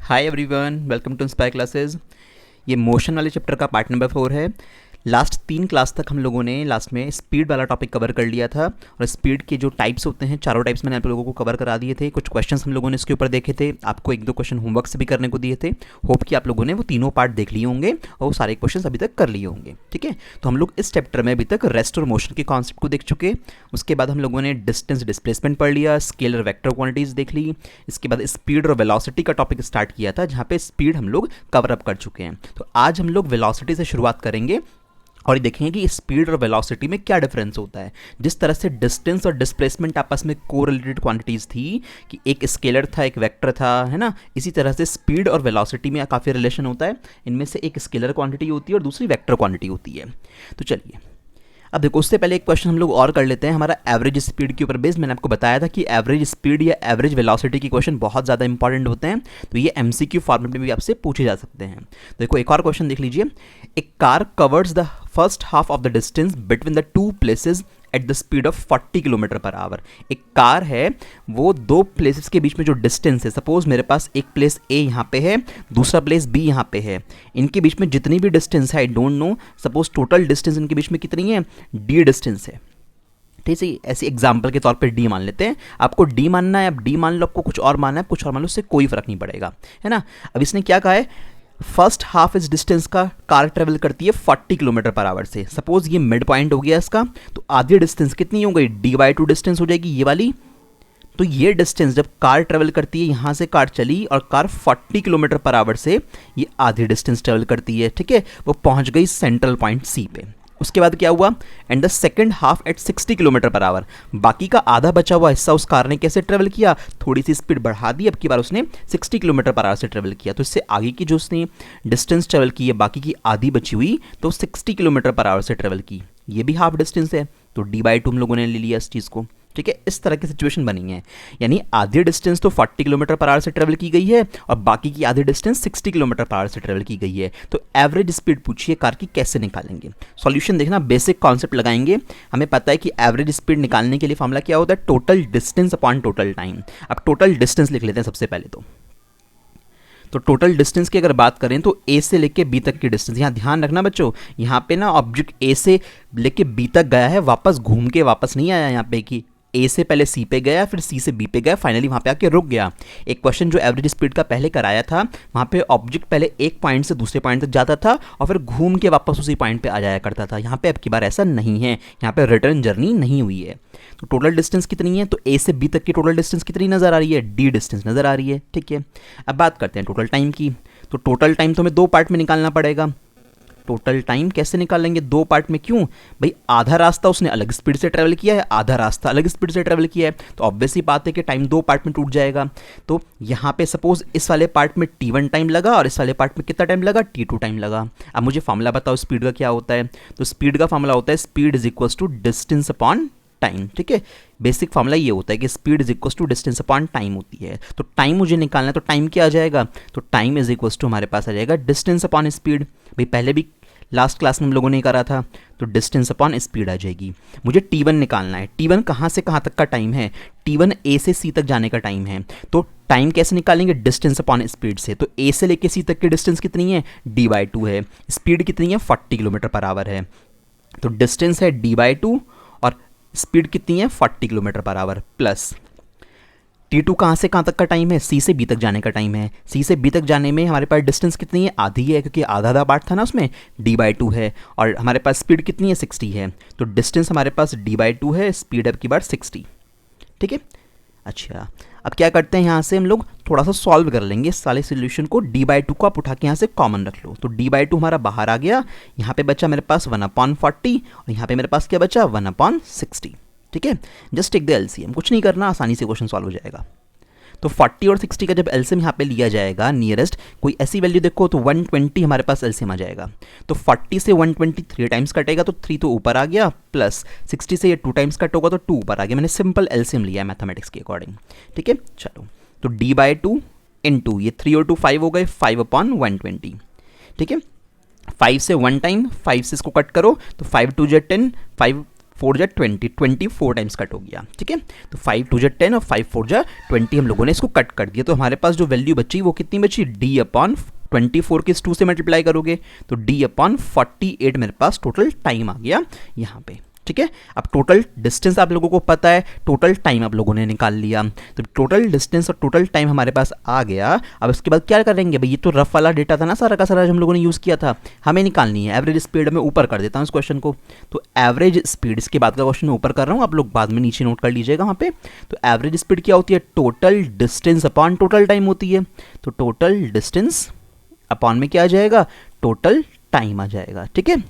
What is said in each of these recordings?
Hi everyone, welcome to Inspire classes. ये motion वाले chapter का पार्ट नंबर 4 है। लास्ट 3 क्लास तक हम लोगों ने लास्ट में स्पीड वाला टॉपिक कवर कर लिया था और स्पीड के जो टाइप्स होते हैं, चारों टाइप्स मैंने आप लोगों को कवर करा दिए थे। कुछ क्वेश्चंस हम लोगों ने इसके ऊपर देखे थे, आपको 1-2 क्वेश्चन होमवर्क से भी करने को दिए थे। होप कि आप लोगों ने वो तीनों पार्ट देख लिए होंगे और वो सारे क्वेश्चन अभी तक कर लिए होंगे। ठीक है, तो हम लोग इस चैप्टर में अभी तक रेस्ट और मोशन के कॉन्सेप्ट को देख चुके। उसके बाद हम लोगों ने डिस्टेंस डिस्प्लेसमेंट पढ़ लिया, स्केलर वेक्टर क्वांटिटीज़ देख ली। इसके बाद स्पीड और वेलोसिटी का टॉपिक स्टार्ट किया था, जहाँ पे स्पीड हम लोग कवर अप कर चुके हैं। तो आज हम लोग वेलोसिटी से शुरुआत करेंगे और ये देखेंगे कि स्पीड और वेलोसिटी में क्या डिफरेंस होता है। जिस तरह से डिस्टेंस और डिस्प्लेसमेंट आपस में कोरिलेटेड क्वांटिटीज़ थी कि एक स्केलर था एक वेक्टर था, है ना, इसी तरह से स्पीड और वेलोसिटी में काफ़ी रिलेशन होता है। इनमें से एक स्केलर क्वांटिटी होती है और दूसरी वेक्टर क्वांटिटी होती है। तो चलिए, अब देखो, उससे पहले एक क्वेश्चन हम लोग और कर लेते हैं हमारा एवरेज स्पीड के ऊपर बेस्ड। मैंने आपको बताया था कि एवरेज स्पीड या एवरेज वेलोसिटी के क्वेश्चन बहुत ज़्यादा इंपॉर्टेंट होते हैं, तो ये एमसीक्यू फॉर्मेट में भी आपसे पूछे जा सकते हैं। तो देखो, एक और क्वेश्चन देख लीजिए। A car covers the first half of the distance between the two places at the speed of 40 kilometre per hour. एक कार है, वो दो प्लेसेस के बीच में जो डिस्टेंस है, सपोज मेरे पास एक प्लेस ए यहाँ पे है, दूसरा प्लेस बी यहाँ पे है, इनके बीच में जितनी भी डिस्टेंस है, I don't know, suppose total distance इनके बीच में कितनी है, डी डिस्टेंस है। ठीक है, ऐसे एग्जाम्पल के तौर पे डी मान लेते हैं। आपको डी मानना है, आप डी मान लो, आपको कुछ और मानना है, कुछ और मान लो, उससे कोई फर्क नहीं पड़ेगा, है ना। अब इसने क्या कहा है, फर्स्ट हाफ इस डिस्टेंस का कार ट्रेवल करती है 40 किलोमीटर पर आवर से। सपोज ये मिड पॉइंट हो गया इसका, तो आधी डिस्टेंस कितनी हो गई, डी/2 डिस्टेंस हो जाएगी ये वाली। तो ये डिस्टेंस जब कार ट्रेवल करती है, यहाँ से कार चली और कार 40 किलोमीटर पर आवर से ये आधी डिस्टेंस ट्रेवल करती है। ठीक है, वो पहुँच गई सेंट्रल पॉइंट सी पे। उसके बाद क्या हुआ, and the second half at 60 kilometre per hour. बाकी का आधा बचा हुआ हिस्सा उस कार ने कैसे ट्रेवल किया, थोड़ी सी स्पीड बढ़ा दी, अब की बार उसने 60 किलोमीटर पर आवर से ट्रेवल किया। तो इससे आगे की जो उसने डिस्टेंस ट्रेवल की है, बाकी की आधी बची हुई, तो 60 किलोमीटर पर आवर से ट्रेवल की, ये भी हाफ डिस्टेंस है, तो डी/2 हम लोगों ने ले लिया इस चीज़ को। ठीक है, इस तरह की सिचुएशन बनी है, यानी आधी डिस्टेंस तो 40 किलोमीटर पर आवर से ट्रेवल की गई है और बाकी की आधी डिस्टेंस 60 किलोमीटर पर आवर से ट्रेवल की गई है। तो एवरेज स्पीड पूछिए कार की, कैसे निकालेंगे। सॉल्यूशन देखना, बेसिक कॉन्सेप्ट लगाएंगे। हमें पता है कि एवरेज स्पीड निकालने के लिए फॉर्मूला क्या होता है, total distance upon total time. अब टोटल डिस्टेंस लिख लेते हैं सबसे पहले। तो टोटल डिस्टेंस की अगर बात करें तो ए से लेके बी तक की डिस्टेंस, यहाँ ध्यान रखना बच्चों, यहाँ पे ना ऑब्जेक्ट ए से लेके बी तक गया है, वापस घूम के वापस नहीं आया यहाँ पे कि ए से पहले सी पे गया, फिर सी से बी पे गया, फाइनली वहाँ पे आके रुक गया। एक क्वेश्चन जो एवरेज स्पीड का पहले कराया था, वहाँ पे ऑब्जेक्ट पहले एक पॉइंट से दूसरे पॉइंट तक जाता था और फिर घूम के वापस उसी पॉइंट पे आ जाया करता था। यहाँ पे अब की बार ऐसा नहीं है, यहाँ पे रिटर्न जर्नी नहीं हुई है। तो टोटल डिस्टेंस कितनी है, तो ए से बी तक की टोटल डिस्टेंस कितनी नज़र आ रही है, डी डिस्टेंस नज़र आ रही है। ठीक है, अब बात करते हैं टोटल टाइम की। तो टोटल टाइम तो हमें 2 पार्ट में निकालना पड़ेगा। टोटल टाइम कैसे निकालेंगे, 2 पार्ट में, क्यों भाई, आधा रास्ता उसने अलग स्पीड से ट्रेवल किया है, आधा रास्ता अलग स्पीड से ट्रेवल किया है, तो ऑब्वियसली बात है कि टाइम 2 पार्ट में टूट जाएगा। तो यहाँ पे सपोज इस वाले पार्ट में t1 टाइम लगा और इस वाले पार्ट में कितना टाइम लगा, t2 टाइम लगा। अब मुझे फॉर्मूला बताओ स्पीड का क्या होता है। तो स्पीड का फॉर्मूला होता है speed is equal to distance upon time. ठीक है, बेसिक फॉर्मूला ये होता है कि speed is equal to distance upon time होती है। तो टाइम मुझे निकालना है, तो टाइम क्या आ जाएगा, तो टाइम इज इक्वल टू हमारे पास आ जाएगा डिस्टेंस अपॉन स्पीड। भाई पहले भी लास्ट क्लास में हम लोगों ने करा था, तो डिस्टेंस अपॉन स्पीड आ जाएगी। मुझे t1 निकालना है, t1 कहाँ से कहाँ तक का टाइम है, t1 ए से सी तक जाने का टाइम है। तो टाइम कैसे निकालेंगे, डिस्टेंस अपॉन स्पीड से। तो ए से लेके सी तक की डिस्टेंस कितनी है, डी/2 है, स्पीड कितनी है, 40 किलोमीटर पर आवर है। तो डिस्टेंस है डी/2 और स्पीड कितनी है, 40 kilometre per our, plus t2 कहाँ से कहाँ तक का टाइम है, सी से बी तक जाने का टाइम है। सी से बी तक जाने में हमारे पास डिस्टेंस कितनी है, आधी है, क्योंकि आधा आधा पार्ट था ना उसमें, डी/2 है, और हमारे पास स्पीड कितनी है, 60 है। तो डिस्टेंस हमारे पास डी/2 है, स्पीड अब की बार 60। ठीक है, अच्छा, अब क्या करते हैं, यहाँ से हम लोग थोड़ा सा सॉल्व कर लेंगे इस सारे सोल्यूशन को। डी/2 को आप उठा के यहाँ से कॉमन रख लो, तो डी/2 हमारा बाहर आ गया, यहाँ पे बचा मेरे पास 1/40 और यहाँ पे मेरे पास क्या बचा, 1/60। ठीक है, जस्ट टेक द एलसीएम, कुछ नहीं करना, आसानी से क्वेश्चन सॉल्व हो जाएगा। तो 40 और 60 का जब एलसीएम यहाँ पे लिया जाएगा, नियरेस्ट कोई ऐसी वैल्यू देखो, तो 120 हमारे पास एलसीएम आ जाएगा। तो 40 से 120 3 टाइम्स कटेगा, तो 3 तो ऊपर आ गया, प्लस 60 से ये 2 टाइम्स कट होगा, तो 2 ऊपर आ गया। मैंने सिंपल एलसीएम लिया है मैथमेटिक्स के अकॉर्डिंग। ठीक है, चलो, तो डी/2 इंटू ये 3 और 2 5 हो गए, 5/120। ठीक है, 5 से 1 टाइम, 5 से इसको कट करो, तो 5 2 10, 5 4 जा 20, 24 टाइम्स कट हो गया, ठीक है। तो 5 2 जा 10 और 5 4 जा 20 हम लोगों ने इसको कट कर दिया। तो हमारे पास जो वैल्यू बची वो कितनी बची, d अपॉन 24 के इस 2 से मल्टीप्लाई करोगे तो d अपॉन 48 मेरे पास टोटल टाइम आ गया यहाँ पे, ठीक है। अब टोटल डिस्टेंस आप लोगों को पता है, टोटल टाइम आप लोगों ने निकाल लिया, तो टोटल डिस्टेंस और टोटल टाइम हमारे पास आ गया। अब इसके बाद क्या करेंगे भाई, ये तो रफ वाला डेटा था ना सारा का सारा जो हम लोगों ने यूज़ किया था, हमें निकालनी है एवरेज स्पीड। में ऊपर कर देता हूँ इस क्वेश्चन को, तो एवरेज स्पीड, इसके बाद का क्वेश्चन मैं ऊपर कर रहा हूँ, आप लोग बाद में नीचे नोट कर लीजिएगा वहाँ पे। तो एवरेज स्पीड क्या होती है, total distance upon total time होती है। तो टोटल डिस्टेंस अपॉन में क्या आ जाएगा, टोटल टाइम आ जाएगा, ठीक है।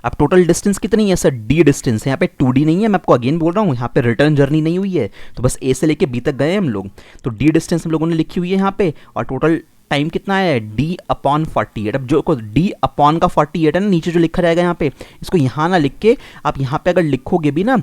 अब टोटल डिस्टेंस कितनी है सर, डी डिस्टेंस है, यहाँ पे 2D नहीं है, मैं आपको अगेन बोल रहा हूँ, यहाँ पे रिटर्न जर्नी नहीं हुई है, तो बस ए से लेके बी तक गए हम लोग, तो डी डिस्टेंस हम लोगों ने लिखी हुई है यहाँ पे, और टोटल टाइम कितना है, d अपॉन 48। अब जो d अपॉन का 48 है ना, नीचे जो लिखा जाएगा यहाँ पे, इसको यहाँ ना लिख के आप यहाँ पे अगर लिखोगे भी ना,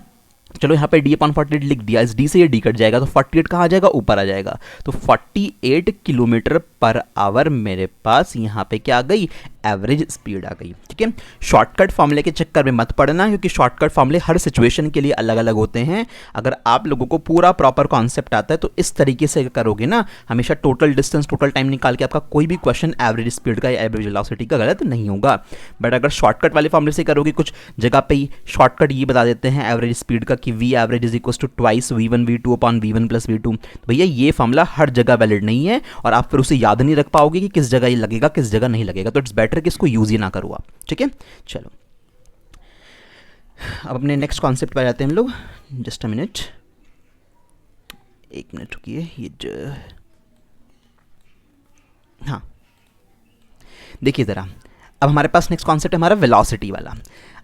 चलो यहाँ पे d अपॉन 48 लिख दिया, इस d से ये d कट जाएगा, तो 48 कहाँ आ जाएगा, ऊपर आ जाएगा। तो 48 किलोमीटर पर आवर मेरे पास यहाँ पे क्या आ गई, एवरेज स्पीड आ गई, ठीक है। शॉर्टकट फॉर्मूले के चक्कर में मत पड़ना, क्योंकि शॉर्टकट फॉर्मूले हर सिचुएशन के लिए अलग अलग होते हैं। अगर आप लोगों को पूरा प्रॉपर कॉन्सेप्ट आता है तो इस तरीके से करोगे ना, हमेशा टोटल डिस्टेंस टोटल टाइम निकाल के आपका कोई भी क्वेश्चन एवरेज स्पीड का या एवरेज वेलोसिटी का गलत नहीं होगा। बट अगर शॉर्टकट वाले फॉर्मूले से करोगे, कुछ जगह पे ही शॉर्टकट ये बता देते हैं एवरेज स्पीड का कि V average is equal to twice V1 V2 upon V1 plus V2, तो भैया ये फॉर्मूला हर जगह वैलिड नहीं है, और आप फिर उसे याद नहीं रख पाओगे कि किस जगह ये लगेगा किस जगह नहीं लगेगा। तो इट्स बेटर कि इसको यूज ही ना करो आप, ठीक है। चलो अब अपने नेक्स्ट कॉन्सेप्ट पे जाते हैं हम लोग, जस्ट अ मिनट, एक मिनट रुकिए, ये हाँ देखिए ज़रा, अब हमारे पास नेक्स्ट कॉन्सेप्ट है हमारा वेलोसिटी वाला।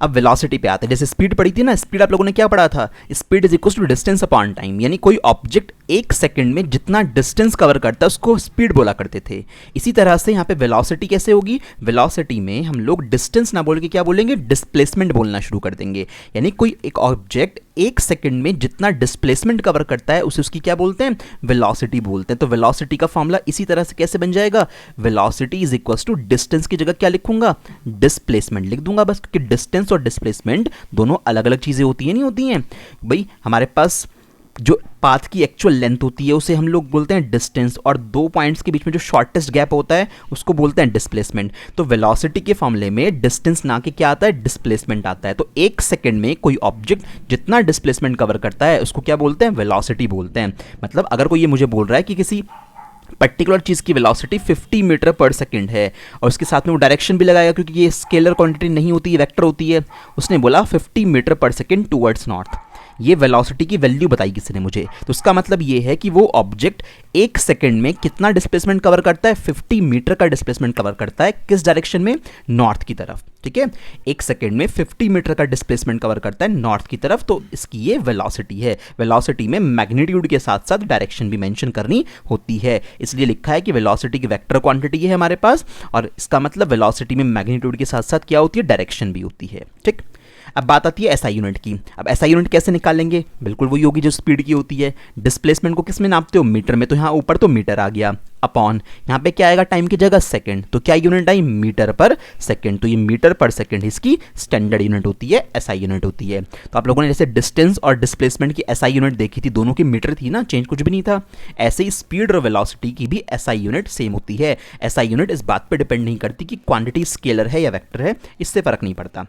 अब वेलोसिटी पे आते हैं, जैसे स्पीड पढ़ी थी ना, स्पीड आप लोगों ने क्या पढ़ा था, speed is equal to distance upon time, यानी कोई ऑब्जेक्ट एक सेकंड में जितना डिस्टेंस कवर करता है उसको स्पीड बोला करते थे। इसी तरह से यहाँ पे वेलोसिटी कैसे होगी, वेलोसिटी में हम लोग डिस्टेंस ना बोल के क्या बोलेंगे, डिस्प्लेसमेंट बोलना शुरू कर देंगे। यानी कोई एक ऑब्जेक्ट एक सेकंड में जितना डिस्प्लेसमेंट कवर करता है उसे उसकी क्या बोलते हैं, वेलोसिटी बोलते हैं। तो वेलोसिटी का फॉर्मूला इसी तरह से कैसे बन जाएगा, velocity is equal to distance की जगह क्या लिखूंगा, डिस्प्लेसमेंट लिख दूंगा बस, क्योंकि डिस्टेंस और डिस्प्लेसमेंट दोनों अलग अलग चीजें होती हैं, नहीं होती हैं भाई। हमारे पास जो पाथ की एक्चुअल लेंथ होती है उसे हम लोग बोलते हैं डिस्टेंस, और दो पॉइंट्स के बीच में जो शॉर्टेस्ट गैप होता है उसको बोलते हैं डिस्प्लेसमेंट। तो वेलोसिटी के फॉर्मूले में डिस्टेंस ना के क्या आता है, डिस्प्लेसमेंट आता है। तो एक सेकंड में कोई ऑब्जेक्ट जितना डिस्प्लेसमेंट कवर करता है उसको क्या बोलते हैं, वेलोसिटी बोलते हैं। मतलब अगर कोई ये मुझे बोल रहा है कि किसी पर्टिकुलर चीज़ की वेलोसिटी 50 मीटर पर सेकंड है, और उसके साथ में वो डायरेक्शन भी लगाएगा, क्योंकि ये स्केलर क्वांटिटी नहीं होती है, वेक्टर होती है, उसने बोला 50 मीटर पर सेकंड टूवर्ड्स नॉर्थ, ये वेलोसिटी की वैल्यू बताई किसी ने मुझे। तो उसका मतलब ये है कि वो ऑब्जेक्ट एक सेकंड में कितना डिस्प्लेसमेंट कवर करता है, 50 मीटर का डिस्प्लेसमेंट कवर करता है, किस डायरेक्शन में, नॉर्थ की तरफ, ठीक है। एक सेकंड में 50 मीटर का डिस्प्लेसमेंट कवर करता है नॉर्थ की तरफ, तो इसकी ये वेलोसिटी है। वेलोसिटी में मैग्नीट्यूड के साथ साथ डायरेक्शन भी मेंशन करनी होती है, इसलिए लिखा है कि वेलोसिटी की वेक्टर क्वांटिटी है हमारे पास, और इसका मतलब वेलोसिटी में मैग्नीट्यूड के साथ साथ क्या होती है, डायरेक्शन भी होती है, ठीक। अब बात आती है एसआई यूनिट की। अब एसआई यूनिट कैसे निकालेंगे, बिल्कुल वही होगी जो स्पीड की होती है। डिस्प्लेसमेंट को किस में नापते हो, मीटर में, तो यहाँ ऊपर तो मीटर आ गया, अपॉन यहाँ पे क्या आएगा, टाइम की जगह सेकंड, तो क्या यूनिट आई, मीटर पर सेकंड, तो ये मीटर पर सेकंड इसकी स्टैंडर्ड यूनिट होती है, एसआई यूनिट होती है। तो आप लोगों ने जैसे डिस्टेंस और डिस्प्लेसमेंट की एसआई यूनिट देखी थी, दोनों की मीटर थी ना, चेंज कुछ भी नहीं था। ऐसे ही स्पीड और वेलोसिटी की भी एसआई यूनिट सेम होती है। एसआई यूनिट इस बात पर डिपेंड नहीं करती कि क्वांटिटी स्केलर है या वेक्टर है, इससे फर्क नहीं पड़ता,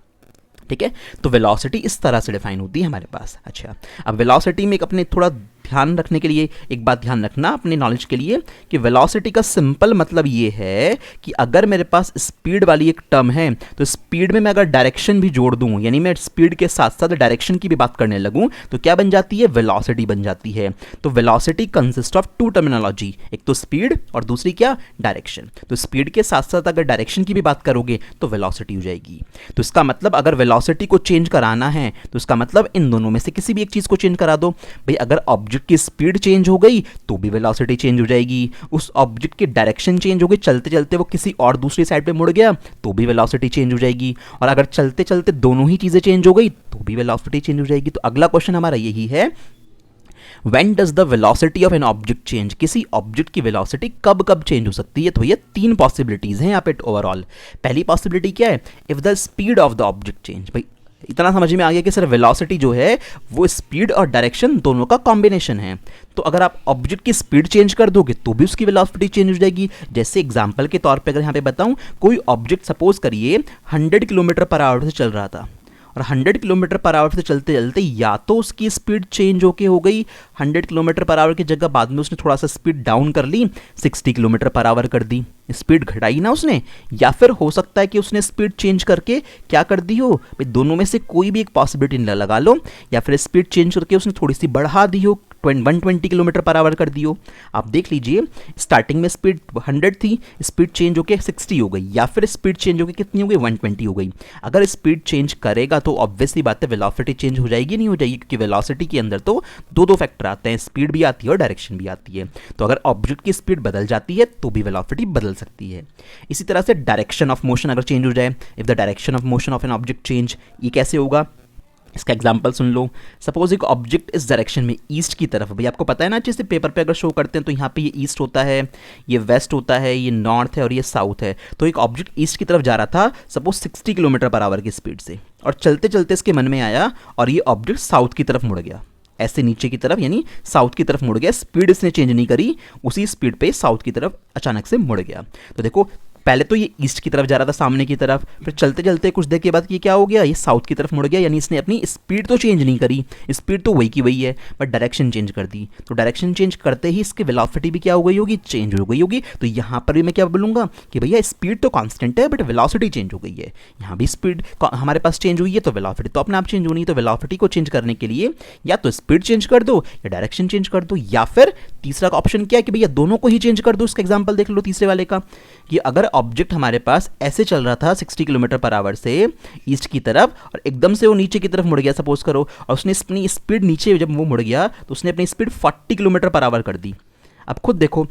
ठीक है। तो वेलोसिटी इस तरह से डिफाइन होती है हमारे पास। अच्छा, अब वेलोसिटी में एक अपने थोड़ा ध्यान रखने के लिए एक बात ध्यान रखना अपने नॉलेज के लिए, कि वेलोसिटी का सिंपल मतलब ये है कि अगर मेरे पास स्पीड वाली एक टर्म है, तो स्पीड में मैं अगर डायरेक्शन भी जोड़ दूं, यानी मैं स्पीड के साथ साथ डायरेक्शन की भी बात करने लगूं, तो क्या बन जाती है, वेलोसिटी बन जाती है। तो velocity consist of two terminology, एक तो स्पीड और दूसरी क्या, डायरेक्शन। तो स्पीड के साथ साथ अगर डायरेक्शन की भी बात करोगे तो वेलोसिटी हो जाएगी। तो इसका मतलब अगर वेलोसिटी को चेंज कराना है तो इसका मतलब इन दोनों में से किसी भी एक चीज को चेंज करा दो। भाई अगर ऑब्जेक्ट की स्पीड चेंज हो गई तो भी वेलोसिटी चेंज हो जाएगी, उस ऑब्जेक्ट की डायरेक्शन चेंज हो गई, चलते चलते वो किसी और दूसरी साइड पे मुड़ गया तो भी वेलोसिटी चेंज हो जाएगी, और अगर चलते चलते दोनों ही चीजें चेंज हो गई तो भी वेलोसिटी चेंज हो जाएगी। तो अगला क्वेश्चन हमारा यही है, When does the velocity of an object change? किसी ऑब्जेक्ट की वेलोसिटी कब कब चेंज हो सकती है? तो ये तीन पॉसिबिलिटीज हैं यहाँ पे ओवरऑल। पहली पॉसिबिलिटी क्या है, if the speed of the object change. भाई इतना समझ में आ गया कि सर वेलोसिटी जो है वो स्पीड और डायरेक्शन दोनों का कॉम्बिनेशन है। तो अगर आप ऑब्जेक्ट की स्पीड चेंज कर दोगे तो भी उसकी वेलोसिटी चेंज हो जाएगी। जैसे एग्जांपल के तौर पे अगर यहाँ पे बताऊँ, कोई ऑब्जेक्ट सपोज करिए 100 किलोमीटर पर आवर से चल रहा था, और 100 किलोमीटर पर आवर से चलते चलते या तो उसकी स्पीड चेंज होके हो गई, 100 किलोमीटर पर आवर की जगह बाद में उसने थोड़ा सा स्पीड डाउन कर ली, 60 किलोमीटर पर आवर कर दी, स्पीड घटाई ना उसने। या फिर हो सकता है कि उसने स्पीड चेंज करके क्या कर दी हो, भाई दोनों में से कोई भी एक पॉसिबिलिटी लगा लो, या फिर स्पीड चेंज करके उसने थोड़ी सी बढ़ा दी हो, 120 किलोमीटर पर आवर कर दी हो। आप देख लीजिए स्टार्टिंग में स्पीड 100 थी, स्पीड चेंज होकर 60 हो गई, या फिर स्पीड चेंज होकर कितनी हो गई, 120 हो गई। अगर स्पीड चेंज करेगा तो ऑब्वियसली बात है वेलोसिटी चेंज हो जाएगी, नहीं हो जाएगी, क्योंकि वेलोसिटी के अंदर तो दो फैक्टर आते हैं, स्पीड भी आती है और डायरेक्शन भी आती है। तो अगर ऑब्जेक्ट की स्पीड बदल जाती है तो भी वेलोसिटी बदल सकती है। इसी तरह से डायरेक्शन ऑफ मोशन अगर चेंज हो जाए, if the direction of motion of an object change, ये कैसे होगा, इसका एग्जाम्पल सुन लो। सपोज एक ऑब्जेक्ट इस डायरेक्शन में ईस्ट की तरफ, भाई आपको पता है ना अच्छे से, पेपर पे अगर शो करते हैं तो यहाँ पे ये ईस्ट होता है, ये वेस्ट होता है, ये नॉर्थ है और ये साउथ है। तो एक ऑब्जेक्ट ईस्ट की तरफ जा रहा था सपोज 60 किलोमीटर पर आवर की स्पीड से, और चलते चलते इसके मन में आया और ये ऑब्जेक्ट साउथ की तरफ मुड़ गया, ऐसे नीचे की तरफ यानी साउथ की तरफ मुड़ गया। स्पीड इसने चेंज नहीं करी, उसी स्पीड पे साउथ की तरफ अचानक से मुड़ गया। तो देखो पहले तो ये ईस्ट की तरफ जा रहा था सामने की तरफ, फिर चलते चलते कुछ देर के बाद ये क्या हो गया, ये साउथ की तरफ मुड़ गया, यानी इसने अपनी स्पीड तो चेंज नहीं करी, स्पीड तो वही की वही है, बट डायरेक्शन चेंज कर दी। तो डायरेक्शन चेंज करते ही इसकी वेलोसिटी भी क्या हो गई होगी, चेंज हो गई होगी। तो यहाँ पर भी मैं क्या बोलूँगा कि भैया स्पीड तो कांस्टेंट है बट वेलोसिटी चेंज हो गई है। यहाँ भी स्पीड हमारे पास चेंज हुई है तो वेलोसिटी तो अपने आप चेंज होनी है। तो वेलोसिटी को चेंज करने के लिए या तो स्पीड चेंज कर दो या डायरेक्शन चेंज कर दो, या फिर तीसरा का ऑप्शन क्या है कि भैया दोनों को ही चेंज कर दो। इसका एग्जाम्पल देख लो तीसरे वाले का, कि अगर ऑब्जेक्ट हमारे पास ऐसे चल रहा था 60 किलोमीटर पर आवर से ईस्ट की तरफ, और एकदम से वो नीचे की तरफ मुड़ गया सपोज करो, और उसने अपनी स्पीड नीचे जब वो मुड़ गया तो उसने अपनी स्पीड 40 किलोमीटर पर आवर कर दी। अब खुद देखो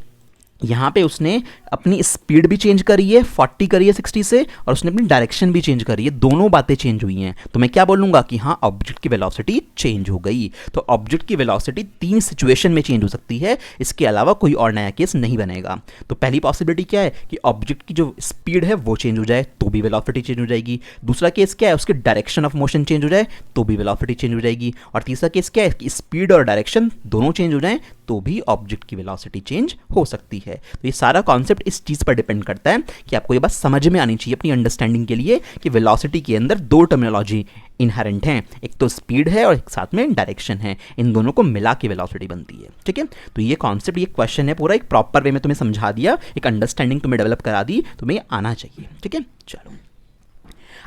यहाँ पे उसने अपनी स्पीड भी चेंज करी है, 40 करी है 60 से, और उसने अपनी डायरेक्शन भी चेंज करी है, दोनों बातें चेंज हुई हैं। तो मैं क्या बोलूँगा कि हाँ ऑब्जेक्ट की वेलोसिटी चेंज हो गई। तो ऑब्जेक्ट की वेलोसिटी 3 सिचुएशन में चेंज हो सकती है, इसके अलावा कोई और नया केस नहीं बनेगा। तो पहली पॉसिबिलिटी क्या है कि ऑब्जेक्ट की जो स्पीड है वो चेंज हो जाए तो भी वेलोसिटी चेंज हो जाएगी। दूसरा केस क्या है, उसके डायरेक्शन ऑफ मोशन चेंज हो जाए तो भी वेलोसिटी चेंज हो जाएगी। और तीसरा केस क्या है कि स्पीड और डायरेक्शन दोनों चेंज हो जाए तो भी ऑब्जेक्ट की वेलोसिटी चेंज हो सकती है। तो ये सारा कॉन्सेप्ट इस चीज़ पर डिपेंड करता है कि आपको ये बात समझ में आनी चाहिए अपनी अंडरस्टैंडिंग के लिए कि वेलोसिटी के अंदर 2 टर्मिनोलॉजी इनहेरेंट हैं, एक तो स्पीड है और एक साथ में डायरेक्शन है, इन दोनों को मिला के वेलोसिटी बनती है। ठीक है, तो ये कॉन्सेप्ट, ये क्वेश्चन है पूरा एक प्रॉपर वे में तुम्हें समझा दिया, एक अंडरस्टैंडिंग तुम्हें डेवलप करा दी, तुम्हें आना चाहिए। ठीक है, चलो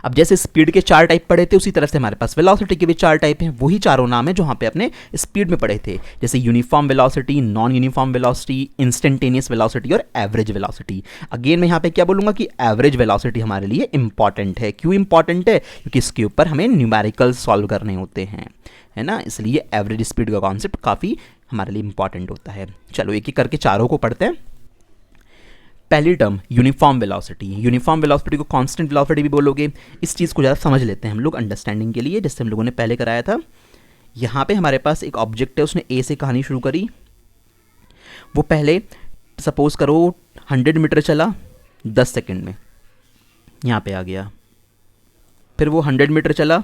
अब जैसे स्पीड के 4 टाइप पढ़े थे उसी तरह से हमारे पास वेलोसिटी के भी 4 टाइप हैं, वही चारों नाम है जो यहाँ पे अपने स्पीड में पढ़े थे, जैसे uniform velocity, non uniform velocity, instantaneous velocity और एवरेज वेलोसिटी। अगेन मैं यहाँ पे क्या बोलूँगा कि एवरेज वेलोसिटी हमारे लिए इंपॉर्टेंट है। क्यों इंपॉर्टेंट है, क्योंकि इसके ऊपर हमें न्यूमेरिकल सॉल्व करने होते हैं, है ना, इसलिए एवरेज स्पीड का कॉन्सेप्ट काफ़ी हमारे लिए इंपॉर्टेंट होता है। चलो एक एक करके चारों को पढ़ते हैं। पहली term uniform velocity, uniform velocity को कांस्टेंट वेलोसिटी भी बोलोगे। इस चीज़ को ज़्यादा समझ लेते हैं हम लोग अंडरस्टैंडिंग के लिए, जैसे हम लोगों ने पहले कराया था। यहाँ पे हमारे पास एक ऑब्जेक्ट है, उसने ए से कहानी शुरू करी, वो पहले सपोज करो 100 मीटर चला 10 सेकेंड में, यहाँ पे आ गया। फिर वो 100 मीटर चला,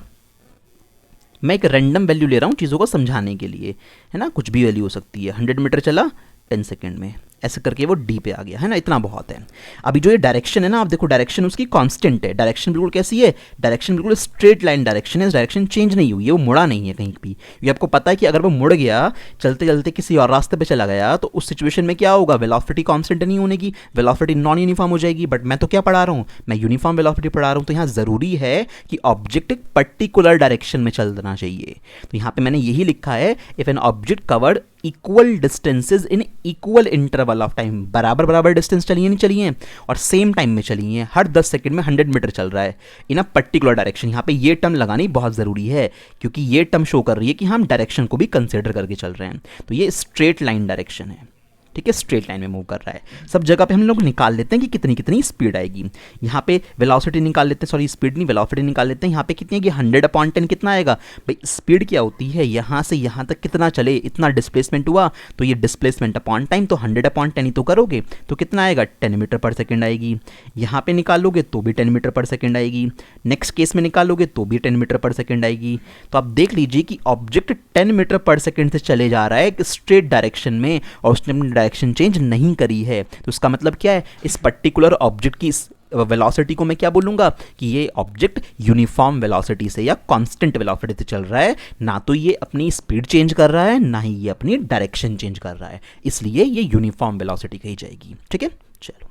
मैं एक रैंडम वैल्यू ले रहा हूँ चीज़ों को समझाने के लिए, है ना, कुछ भी वैल्यू हो सकती है। 100 मीटर चला 10 सेकेंड में, ऐसे करके वो डी पे आ गया, है ना, इतना बहुत है। अभी जो ये डायरेक्शन है ना, आप देखो डायरेक्शन उसकी कांस्टेंट है, डायरेक्शन बिल्कुल कैसी है, डायरेक्शन बिल्कुल स्ट्रेट लाइन डायरेक्शन है, डायरेक्शन चेंज नहीं हुई है, वो मुड़ा नहीं है कहीं भी। ये आपको पता है कि अगर वो मुड़ गया चलते चलते किसी और रास्ते पे चला गया तो उस सिचुएशन में क्या होगा, वेलोसिटी कांस्टेंट नहीं होने की, वेलोसिटी नॉन यूनिफॉर्म हो जाएगी। बट मैं तो क्या पढ़ा रहा हूँ, मैं यूनिफॉर्म वेलोसिटी पढ़ा रहा हूँ। तो यहाँ ज़रूरी है कि ऑब्जेक्ट एक पर्टिकुलर डायरेक्शन में चलना चाहिए। तो यहाँ पे मैंने यही लिखा है, if an object covered equal distances in equal interval of time, बराबर बराबर डिस्टेंस चली है नहीं चली है, और सेम टाइम में चली है, हर 10 सेकंड में 100 मीटर चल रहा है इन अ पर्टिकुलर डायरेक्शन। यहाँ पे ये टर्म लगानी बहुत ज़रूरी है, क्योंकि ये टर्म शो कर रही है कि हम डायरेक्शन को भी कंसिडर करके चल रहे हैं। तो ये स्ट्रेट लाइन डायरेक्शन है। ठीक है, स्ट्रेट लाइन में मूव कर रहा है। सब जगह पे हम लोग निकाल लेते हैं कि कितनी कितनी स्पीड आएगी। यहाँ पे वेलोसिटी निकाल लेते हैं, सॉरी स्पीड नहीं वेलोसिटी निकाल लेते हैं। यहाँ पे कितनी है कि 100/10 कितना आएगा भाई। स्पीड क्या होती है, यहाँ से यहाँ तक कितना चले, इतना डिस्प्लेसमेंट हुआ तो ये डिस्प्लेसमेंट अपॉन टाइम, तो 100/10 ही तो करोगे तो कितना आएगा 10 मीटर पर सेकेंड आएगी। यहाँ पे निकालोगे तो भी 10 मीटर पर सेकेंड आएगी। नेक्स्ट केस में निकालोगे तो भी 10 मीटर पर सेकेंड आएगी। तो आप देख लीजिए कि ऑब्जेक्ट 10 मीटर पर सेकेंड से चले जा रहा है स्ट्रेट डायरेक्शन में और उसने अपनी डायरेक्शन चेंज नहीं करी है। तो इसका मतलब क्या है, इस पर्टिकुलर ऑब्जेक्ट की वेलोसिटी को मैं क्या बोलूँगा कि ये ऑब्जेक्ट यूनिफॉर्म वेलोसिटी से या कांस्टेंट वेलोसिटी से चल रहा है, ना तो ये अपनी स्पीड चेंज कर रहा है ना ही ये अपनी डायरेक्शन चेंज कर रहा है, इसलिए ये यूनिफॉर्म वेलोसिटी कही जाएगी। ठीक है, चलो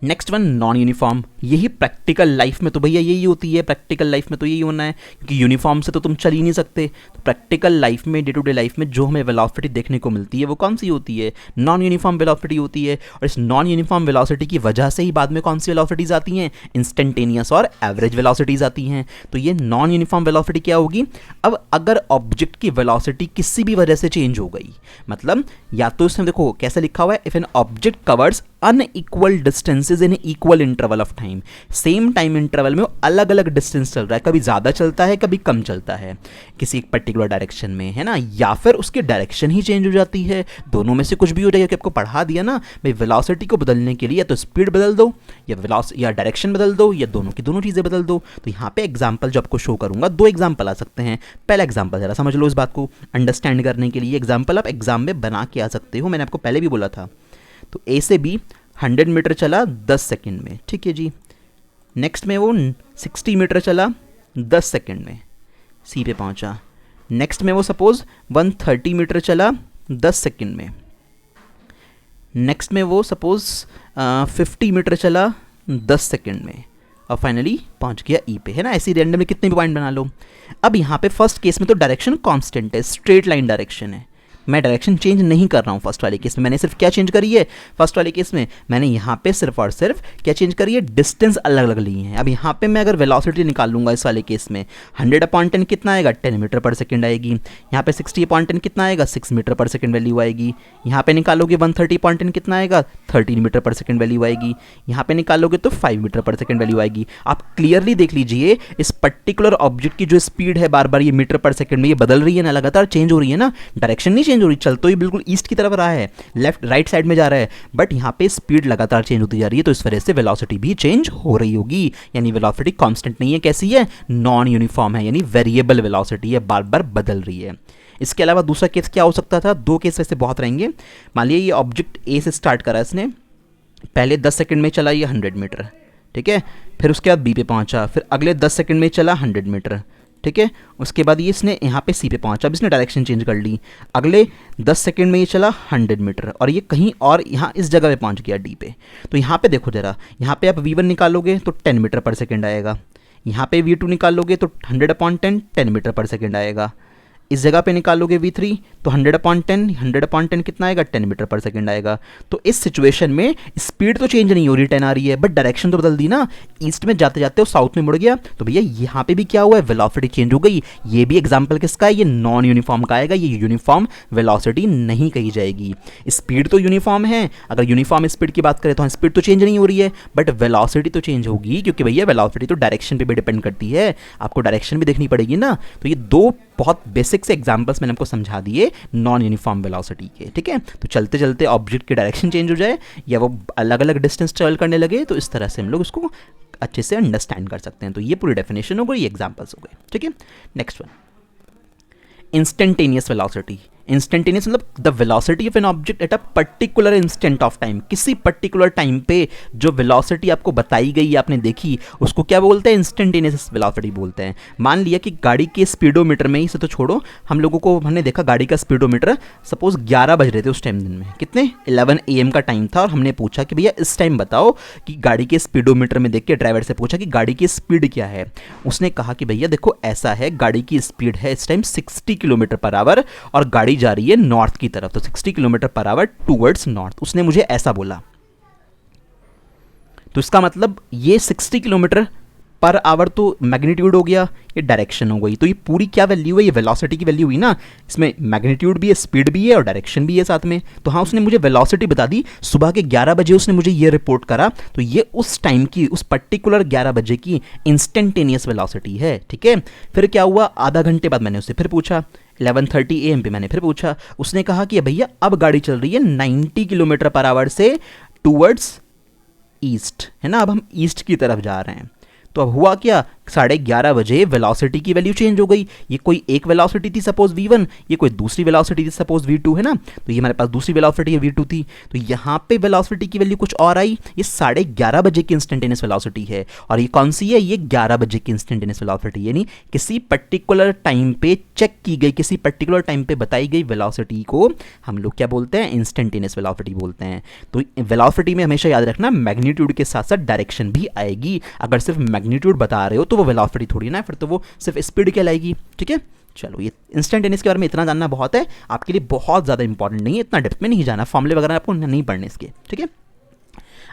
नेक्स्ट वन नॉन यूनिफॉर्म। यही प्रैक्टिकल लाइफ में तो भैया यही होती है, प्रैक्टिकल लाइफ में तो यही होना है क्योंकि यूनिफॉर्म से तो तुम चल ही नहीं सकते। तो प्रैक्टिकल लाइफ में, डे टू डे लाइफ में जो हमें वेलोसिटी देखने को मिलती है वो कौन सी होती है, नॉन यूनिफॉर्म वेलोसिटी होती है। और इस नॉन यूनिफॉर्म वेलोसिटी की वजह से ही बाद में कौन सी वेलोसिटीज आती हैं, इंस्टेंटेनियस और एवरेज वेलोसिटीज आती हैं। तो ये नॉन यूनिफॉर्म वेलोसिटी क्या होगी, अब अगर ऑब्जेक्ट की वेलोसिटी किसी भी वजह से चेंज हो गई, मतलब या तो इसमें देखो कैसे लिखा हुआ है, if an object covers unequal distances in equal interval of time, same time interval में वो अलग अलग डिस्टेंस चल रहा है, कभी ज़्यादा चलता है कभी कम चलता है किसी एक पर्टिकुलर डायरेक्शन में, है ना, या फिर उसकी डायरेक्शन ही चेंज हो जाती है, दोनों में से कुछ भी हो जाएगा। कि आपको पढ़ा दिया ना भाई, वेलोसिटी को बदलने के लिए या तो स्पीड बदल दो या डायरेक्शन बदल दो या दोनों की दोनों चीज़ें बदल दो। तो यहाँ पे एग्जाम्पल जो आपको शो करूंगा, दो एग्जाम्पल आ सकते हैं। पहला एग्जाम्पल जरा समझ लो, इस बात को अंडरस्टैंड करने के लिए एग्जाम्पल आप एग्जाम में बना के आ सकते हो, मैंने आपको पहले भी बोला था। तो ए से बी 100 मीटर चला 10 सेकंड में, ठीक है जी। नेक्स्ट में वो 60 मीटर चला 10 सेकंड में, सी पे पहुंचा। नेक्स्ट में वो सपोज 130 मीटर चला 10 सेकंड में। नेक्स्ट में वो सपोज 50 मीटर चला 10 सेकंड में और फाइनली पहुंच गया ई पे, है ना। ऐसी रैंडमली कितने भी पॉइंट बना लो। अब यहाँ पे फर्स्ट केस में तो डायरेक्शन कांस्टेंट है, स्ट्रेट लाइन डायरेक्शन है, मैं डायरेक्शन चेंज नहीं कर रहा हूँ फर्स्ट वाले केस में। मैंने सिर्फ क्या चेंज करी है, फर्स्ट वाले केस में मैंने यहाँ पे सिर्फ और सिर्फ क्या चेंज करी है, डिस्टेंस अलग अलग ली है। अब यहाँ पे मैं अगर वेलोसिटी निकाल लूँगा इस वाले केस में, 100/10 कितना आएगा, 10 मीटर पर सेकंड आएगी। यहाँ पे 60/10 कितना आएगा, 6 मीटर पर सेकंड वैल्यू आएगी। यहाँ पे निकालोगे 130/10 कितना आएगा, 13 मीटर पर सेकंड वैल्यू आएगी। यहाँ पे निकालोगे तो 5 मीटर पर सेकंड वैल्यू आएगी। आप क्लियरली देख लीजिए इस पर्टिकुलर ऑब्जेक्ट की जो स्पीड है बार बार ये मीटर पर सेकंड में ये बदल रही है ना, लगातार चेंज हो रही है ना, डायरेक्शन नहीं चेंज हो रही, चल तो ये बिल्कुल ईस्ट की तरफ रहा है, लेफ्ट राइट साइड में जा रहा है, बट यहाँ पे स्पीड लगातार चेंज होती जा रही है, तो इस वजह से वेलोसिटी भी चेंज हो रही होगी। यानी वेलोसिटी कांस्टेंट नहीं है, कैसी है, नॉन यूनिफॉर्म है, यानी वेरिएबल वेलोसिटी है, बार बार बदल रही है। इसके अलावा दूसरा केस क्या हो सकता था, दो केस वैसे बहुत रहेंगे। मान लिया ये ऑब्जेक्ट ए से स्टार्ट करा इसने, पहले 10 सेकंड में चला ये 100 मीटर, ठीक है, फिर उसके बाद बी पे पहुंचा, फिर अगले 10 सेकंड में चला 100 मीटर, ठीक है, उसके बाद ये इसने यहाँ पे सी पे पहुंचा, अब इसने डायरेक्शन चेंज कर ली, अगले 10 सेकंड में ये चला 100 मीटर और ये कहीं और यहाँ इस जगह पे पहुंच गया डी पे। तो यहाँ पे देखो जरा, यहाँ पे आप V1 निकालोगे तो 10 मीटर पर सेकंड आएगा, यहाँ पे V2 निकालोगे तो 100/10 10 मीटर पर सेकंड आएगा, इस जगह पे निकालोगे V3 तो 100/10 कितना आएगा, 10 मीटर पर सेकंड आएगा। तो इस सिचुएशन में स्पीड तो चेंज नहीं हो रही, 10 आ रही है, बट डायरेक्शन तो बदल दी ना, ईस्ट में जाते जाते वो साउथ में मुड़ गया। तो भैया यहाँ पे भी क्या हुआ है, वेलोसिटी चेंज हो गई। ये भी एग्जाम्पल किसका है, ये नॉन यूनिफॉर्म का आएगा, ये यूनिफॉर्म वेलोसिटी नहीं कही जाएगी। स्पीड तो यूनिफॉर्म है, अगर यूनिफॉर्म स्पीड की बात करें तो स्पीड तो चेंज नहीं हो रही है, बट वेलोसिटी तो चेंज होगी, क्योंकि भैया वेलोसिटी तो डायरेक्शन पे भी डिपेंड करती है, आपको डायरेक्शन भी देखनी पड़ेगी ना। तो ये दो बहुत बेसिक से एग्जांपल्स मैंने आपको समझा दिए नॉन यूनिफॉर्म वेलोसिटी के, ठीक है। तो चलते चलते ऑब्जेक्ट की डायरेक्शन चेंज हो जाए या वो अलग अलग डिस्टेंस ट्रेवल करने लगे, तो इस तरह से हम लोग उसको अच्छे से अंडरस्टैंड कर सकते हैं। तो ये पूरी डेफिनेशन हो गई, ये एग्जांपल्स हो गए, ठीक है। Next one, instantaneous velocity. Instantaneous मतलब the velocity of an object at a particular instant of time, किसी पर्टिकुलर टाइम पे जो वेलोसिटी आपको बताई गई, आपने देखी, उसको क्या बोलते हैं, इंस्टेंटेनियस वेलोसिटी बोलते हैं। मान लिया कि गाड़ी के स्पीडोमीटर में, इसे तो छोड़ो, हम लोगों को हमने देखा गाड़ी का स्पीडोमीटर सपोज 11 बज रहे थे उस टाइम, दिन में कितने 11 AM का टाइम था, और हमने पूछा कि भैया इस टाइम बताओ कि गाड़ी के स्पीडोमीटर में देख के ड्राइवर से पूछा कि गाड़ी की स्पीड क्या है। उसने कहा कि भैया देखो ऐसा है, गाड़ी की स्पीड है इस टाइम 60 km/h और गाड़ी जा रही है नॉर्थ की तरफ, तो 60 km/h टूवर्ड्स नॉर्थ, उसने मुझे ऐसा बोला। तो इसका मतलब ये 60 किलोमीटर पर आवर तो मैग्नीट्यूड हो गया, ये डायरेक्शन हो गई। तो ये पूरी क्या वैल्यू है, ये वेलोसिटी की वैल्यू हुई ना, इसमें मैग्नीट्यूड भी है, स्पीड भी है और डायरेक्शन भी है साथ में। तो हाँ, उसने मुझे वेलोसिटी बता दी, सुबह के 11 बजे उसने मुझे ये रिपोर्ट करा, तो ये उस टाइम की, उस पर्टिकुलर 11 बजे की इंस्टेंटेनियस वेलोसिटी है। ठीक है, फिर क्या हुआ, आधा घंटे बाद मैंने उससे फिर पूछा, 11:30 AM पे मैंने फिर पूछा, उसने कहा कि भैया अब गाड़ी चल रही है 90 किलोमीटर पर आवर से टूवर्ड्स ईस्ट, है ना, अब हम ईस्ट की तरफ जा रहे हैं। तो अब हुआ क्या, 11:30 बजे वेलोसिटी की वैल्यू चेंज हो गई। ये कोई एक वेलोसिटी थी सपोज v1, ये कोई दूसरी वेलोसिटी थी सपोज v2, है ना, तो ये हमारे पास दूसरी वेलोसिटी है v2 थी। तो यहाँ पे वेलोसिटी की वैल्यू कुछ और आई, ये 11:30 बजे की इंस्टेंटेनियस वेलोसिटी है। और ये कौन सी है, ये 11 बजे की इंस्टेंटेनियस वेलोसिटी, यानी किसी पर्टिकुलर टाइम पे चेक की गई, किसी पर्टिकुलर टाइम पे बताई गई वेलोसिटी को हम लोग क्या बोलते हैं, इंस्टेंटेनियस वेलोसिटी बोलते हैं। तो वेलोसिटी में हमेशा याद रखना मैग्नीट्यूड के साथ साथ डायरेक्शन भी आएगी। अगर सिर्फ मैग्नीट्यूड बता रहे हो तो वो वेलोसिटी थोड़ी ना, फिर तो वो सिर्फ स्पीड कहलाएगी। ठीक है, चलो ये इंस्टेंटेनियस के बारे में इतना जानना बहुत है, आपके लिए बहुत ज़्यादा इंपॉर्टेंट नहीं है, इतना डेप्थ में नहीं जाना, फॉर्मूले वगैरह आपको नहीं पढ़ने इसके। ठीक है,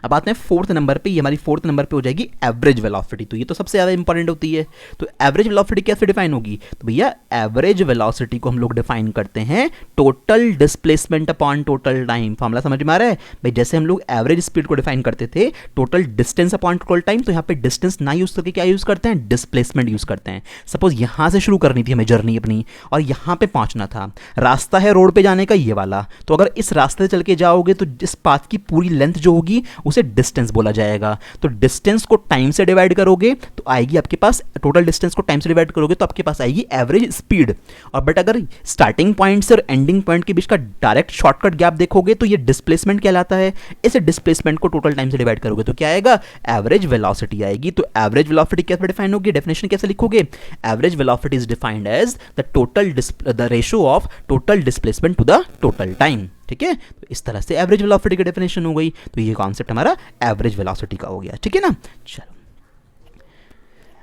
अब आते हैं 4th नंबर पे, ये हमारी 4th नंबर पे हो जाएगी एवरेज वेलोसिटी। तो ये तो सबसे ज़्यादा इंपॉर्टेंट होती है। तो एवरेज वेलोसिटी कैसे डिफाइन होगी, तो भैया एवरेज वेलोसिटी को हम लोग डिफाइन करते हैं total displacement upon total time. Formula समझ में आ रहा है भाई, जैसे हम लोग एवरेज स्पीड को डिफाइन करते थे total distance upon total time, तो यहाँ पे डिस्टेंस ना यूज करके क्या यूज करते हैं, डिस्प्लेसमेंट यूज करते हैं। सपोज यहाँ से शुरू करनी थी हमें जर्नी अपनी और यहाँ पे पहुँचना था, रास्ता है रोड पे जाने का ये वाला, तो अगर इस रास्ते से चल के जाओगे तो जिस पाथ की पूरी लेंथ जो होगी उसे डिस्टेंस बोला जाएगा। तो डिस्टेंस को टाइम से डिवाइड करोगे तो आएगी आपके पास, टोटल डिस्टेंस को टाइम से डिवाइड करोगे तो आपके पास आएगी एवरेज स्पीड। और बट अगर स्टार्टिंग पॉइंट से और एंडिंग पॉइंट के बीच का डायरेक्ट शॉर्टकट गैप देखोगे तो ये डिस्प्लेसमेंट कहलाता है। इस डिस्प्लेसमेंट को टोटल टाइम से डिवाइड करोगे तो क्या आएगा, एवरेज वेलोसिटी आएगी। तो एवरेज वेलोसिटी कैसे डिफाइन होगी, डेफिनेशन कैसे लिखोगे, average velocity is defined as the ratio of total displacement to the total time. ठीक है, तो इस तरह से एवरेज वेलोसिटी की डेफिनेशन हो गई। तो ये कॉन्सेप्ट हमारा एवरेज वेलोसिटी का हो गया। ठीक है ना, चलो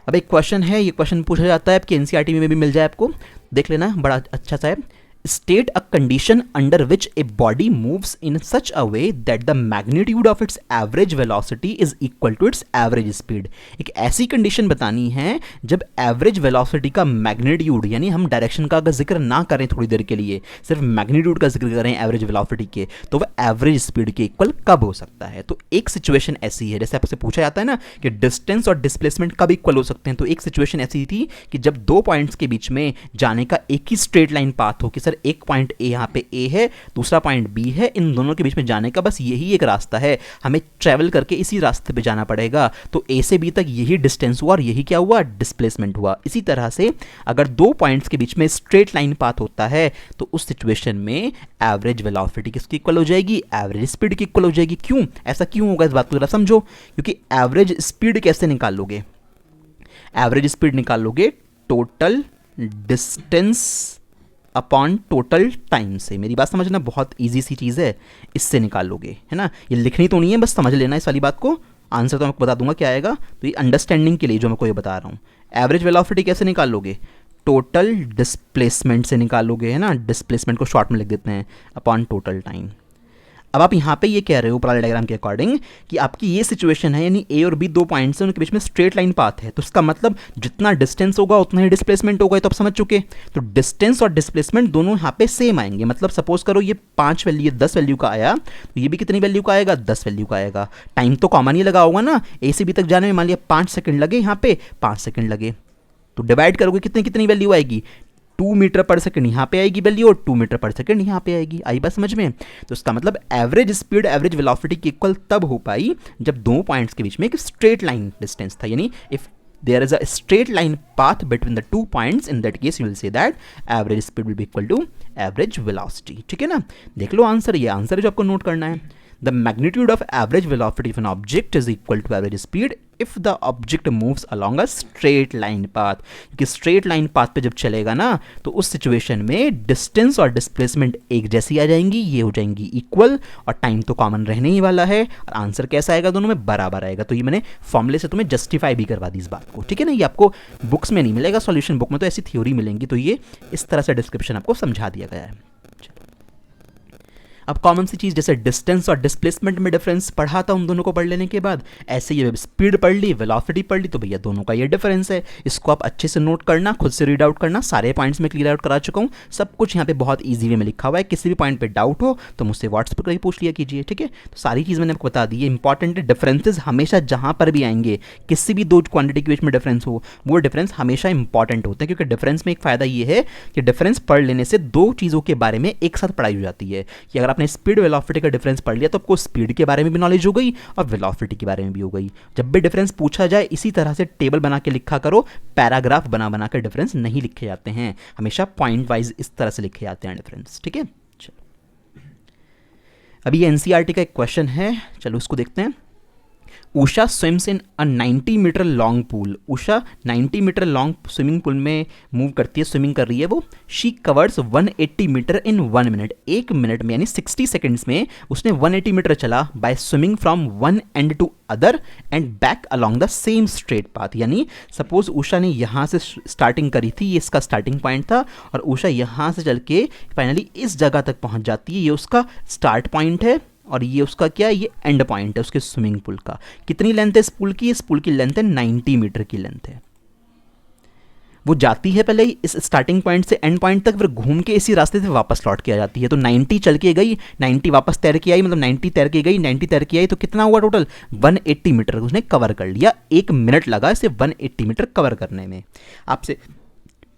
अब एक क्वेश्चन है, ये क्वेश्चन पूछा जाता है आपके एनसीईआरटी में भी मिल जाए आपको, देख लेना, बड़ा अच्छा सा है। State a condition under which a body moves in such a way that the magnitude of its average velocity is equal to its average speed। एक ऐसी कंडीशन बतानी है जब एवरेज वेलोसिटी का मैग्नीट्यूड, यानी हम डायरेक्शन का अगर जिक्र ना करें थोड़ी देर के लिए, सिर्फ मैग्नीट्यूड का जिक्र करें एवरेज वेलोसिटी के, तो वह एवरेज स्पीड के इक्वल कब हो सकता है। तो एक सिचुएशन ऐसी है, जैसे आपसे पूछा जाता है ना कि डिस्टेंस और डिस्प्लेसमेंट कब इक्वल हो सकते हैं, तो एक सिचुएशन ऐसी थी कि जब दो पॉइंट्स के बीच में जाने का एक ही स्ट्रेट लाइन पाथ हो, कि एक पॉइंट ए, यहाँ पे ए है, दूसरा पॉइंट बी है, इन दोनों के बीच में जाने का बस यही एक रास्ता है, हमें ट्रेवल करके इसी रास्ते पे जाना पड़ेगा। तो ए से बी तक यही डिस्टेंस हुआ और यही क्या हुआ, डिस्प्लेसमेंट हुआ। इसी तरह से अगर दो पॉइंट्स के बीच में स्ट्रेट लाइन पाथ होता है तो उस सिचुएशन में एवरेज वेलोसिटी किसकी इक्वल हो जाएगी, एवरेज स्पीड की इक्वल हो जाएगी। क्यों ऐसा क्यों होगा, इस बात को जरा समझो। क्योंकि एवरेज स्पीड कैसे निकाल लोगे, एवरेज स्पीड निकाल लोगे total distance upon total time से। मेरी बात समझना, बहुत इजी सी चीज़ है, इससे निकाल लोगे, है ना। ये लिखनी तो नहीं है, बस समझ लेना इस वाली बात को। आंसर तो मैं आपको बता दूंगा क्या आएगा, तो ये अंडरस्टैंडिंग के लिए जो मैं कोई बता रहा हूँ। एवरेज वेलोसिटी कैसे निकाल लोगे, टोटल डिस्प्लेसमेंट से निकाल लोगे, है ना। डिस्प्लेसमेंट को शॉर्ट में लिख देते हैं, अपॉन टोटल टाइम। अब आप यहाँ पे ये कह रहे हो ऊपर डायग्राम के अकॉर्डिंग कि आपकी ये सिचुएशन है, यानी ए और बी दो पॉइंट्स हैं, उनके बीच में स्ट्रेट लाइन पाथ है, तो इसका मतलब जितना डिस्टेंस होगा उतना ही डिस्प्लेसमेंट होगा। तो आप समझ चुके, तो डिस्टेंस और डिस्प्लेसमेंट दोनों यहाँ पे सेम आएंगे। मतलब सपोज करो ये 5 वैल्यू, ये 10 वैल्यू का आया, तो ये भी कितनी वैल्यू का आएगा, 10 वैल्यू का आएगा। टाइम तो कॉमन ही लगा होगा ना, ए से बी तक जाने में मान लिया 5 सेकंड लगे, यहाँ पे 5 सेकंड लगे, तो डिवाइड करोगे कितनी कितनी वैल्यू आएगी, 2 मीटर पर सेकंड यहाँ पे आएगी वैल्यू और 2 मीटर पर सेकंड यहाँ पे आएगी। आई बात समझ में। तो इसका मतलब एवरेज स्पीड एवरेज वेलोसिटी की इक्वल तब हो पाई जब दो पॉइंट्स के बीच में एक स्ट्रेट लाइन डिस्टेंस था, यानी if there is a straight line path between the two points, in that case you will say that average speed will be equal to average velocity। ठीक है ना, देख लो आंसर, ये आंसर है जो आपको नोट करना है। The magnitude of average velocity of an object is equal to average speed if the object moves along a straight line path। क्योंकि straight line path पे जब चलेगा ना तो उस सिचुएशन में डिस्टेंस और डिस्प्लेसमेंट एक जैसी आ जाएंगी, ये हो जाएंगी इक्वल, और टाइम तो कॉमन रहने ही वाला है, और आंसर कैसा आएगा, दोनों में बराबर आएगा। तो ये मैंने फॉर्मूले से तुम्हें जस्टिफाई भी करवा दी इस बात को। ठीक है ना, ये आपको बुक्स में नहीं मिलेगा, सॉल्यूशन बुक में तो ऐसी थ्योरी मिलेंगी, तो ये इस तरह से डिस्क्रिप्शन आपको समझा दिया गया है। अब कॉमन सी चीज़ जैसे डिस्टेंस और डिस्प्लेसमेंट में डिफरेंस पढ़ा था उन दोनों को पढ़ लेने के बाद, ऐसे ये स्पीड पढ़ ली, वेलोसिटी पढ़ ली, तो भैया दोनों का ये डिफरेंस है। इसको आप अच्छे से नोट करना, खुद से रीड आउट करना, सारे पॉइंट्स में क्लियर आउट करा चुका हूँ, सब कुछ यहाँ पे बहुत ईजी वे में लिखा हुआ है। किसी भी पॉइंट पे डाउट हो तो मुझसे व्हाट्सएप पर पूछ लिया कीजिए, ठीक है। तो सारी चीज़ मैंने आपको बता दी है। इंपॉर्टेंट है, डिफरेंसेज हमेशा जहाँ पर भी आएंगे, किसी भी दो क्वांटिटी के बीच में डिफरेंस हो, वो डिफरेंस हमेशा इंपॉर्टेंट होते हैं, क्योंकि डिफरेंस में एक फ़ायदा ये है कि डिफरेंस पढ़ लेने से दो चीज़ों के बारे में एक साथ पढ़ाई हो जाती है कि अगर आपने स्पीड वेलोसिटी का डिफरेंस पढ़ लिया तो आपको स्पीड के बारे में भी नॉलेज हो गई और वेलोसिटी के बारे में भी हो गई। जब भी डिफरेंस पूछा जाए इसी तरह से टेबल बना के लिखा करो, पैराग्राफ बना बना के डिफरेंस नहीं लिखे जाते हैं, हमेशा पॉइंट वाइज इस तरह से लिखे जाते हैं डिफरेंस, ठीक है। अभी ये एनसीईआरटी का एक क्वेश्चन है, चलो उसको देखते हैं। Usha swims in a 90 metre long pool. Usha 90 metre long swimming pool में मूव करती है, स्विमिंग कर रही है वो। She covers 180 metre in 1 minute. 1 minute में यानी 60 सेकेंड्स में उसने 180 मीटर चला by swimming from one end to other end back along the same straight path. यानी सपोज उषा ने यहाँ से स्टार्टिंग करी थी, ये इसका स्टार्टिंग पॉइंट था, और उषा यहाँ से चल के फाइनली इस जगह तक पहुँच जाती है, ये उसका स्टार्ट पॉइंट है और ये उसका क्या है, ये एंड पॉइंट है उसके स्विमिंग पूल का। कितनी लेंथ है इस पूल की? इस पूल की लेंथ है 90 मीटर की लेंथ है। वो जाती है पहले ही इस स्टार्टिंग पॉइंट से एंड पॉइंट तक, फिर घूम के इसी रास्ते से वापस लौट के आ जाती है। तो 90 चल के गई, 90 वापस तैर के आई, मतलब 90 तैर के गई, 90 तैर के आई, तो कितना हुआ टोटल? 180 मीटर उसने कवर कर लिया। 1 मिनट लगा इसे 180 मीटर कवर करने में। आपसे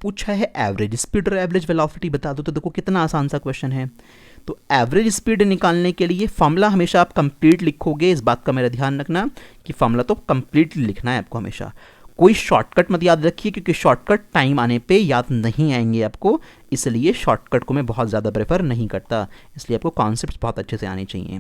पूछा है एवरेज स्पीड और एवरेज वेलोसिटी बता दो, तो देखो कितना आसान सा क्वेश्चन है। तो एवरेज स्पीड निकालने के लिए फॉर्मूला हमेशा आप कंप्लीट लिखोगे, इस बात का मेरा ध्यान रखना कि फॉर्मूला तो कंप्लीटली लिखना है आपको हमेशा। कोई शॉर्टकट मत याद रखिए, क्योंकि शॉर्टकट टाइम आने पे याद नहीं आएंगे आपको, इसलिए शॉर्टकट को मैं बहुत ज़्यादा प्रेफर नहीं करता, इसलिए आपको कॉन्सेप्ट्स बहुत अच्छे से आने चाहिए।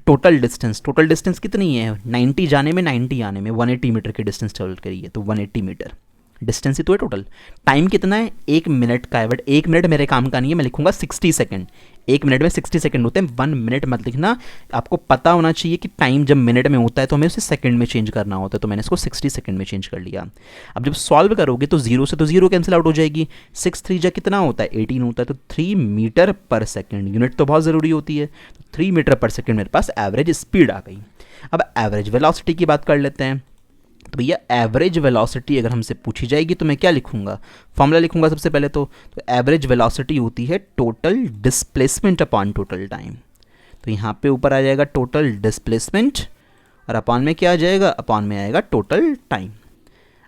टोटल डिस्टेंस कितनी है? 90 जाने में 90 आने में 180 मीटर की डिस्टेंस ट्रेवल करिए, तो 180 मीटर डिस्टेंस ही तो है टोटल। टाइम कितना है? 1 मिनट का है, बट 1 मिनट मेरे काम का नहीं है, मैं लिखूंगा 60 सेकेंड। 1 मिनट में 60 सेकेंड होते हैं, 1 मिनट मत लिखना। आपको पता होना चाहिए कि टाइम जब मिनट में होता है तो हमें उसे सेकंड में चेंज करना होता है, तो मैंने इसको 60 सेकंड में चेंज कर लिया। अब जब सॉल्व करोगे तो जीरो से तो जीरो कैंसिल आउट हो जाएगी। 6 3 जा कितना होता है? 18 होता है, तो 3 मीटर पर सेकेंड, यूनिट तो बहुत ज़रूरी होती है, तो 3 मीटर पर सेकेंड मेरे पास एवरेज स्पीड आ गई। अब एवरेज वेलोसिटी की बात कर लेते हैं। तो भैया एवरेज वेलोसिटी अगर हमसे पूछी जाएगी तो मैं क्या लिखूंगा? फॉर्मूला लिखूंगा सबसे पहले तो एवरेज वेलोसिटी होती है total displacement upon total time. तो यहाँ पे ऊपर आ जाएगा टोटल डिस्प्लेसमेंट और अपॉन में क्या आ जाएगा? अपॉन में आएगा टोटल टाइम।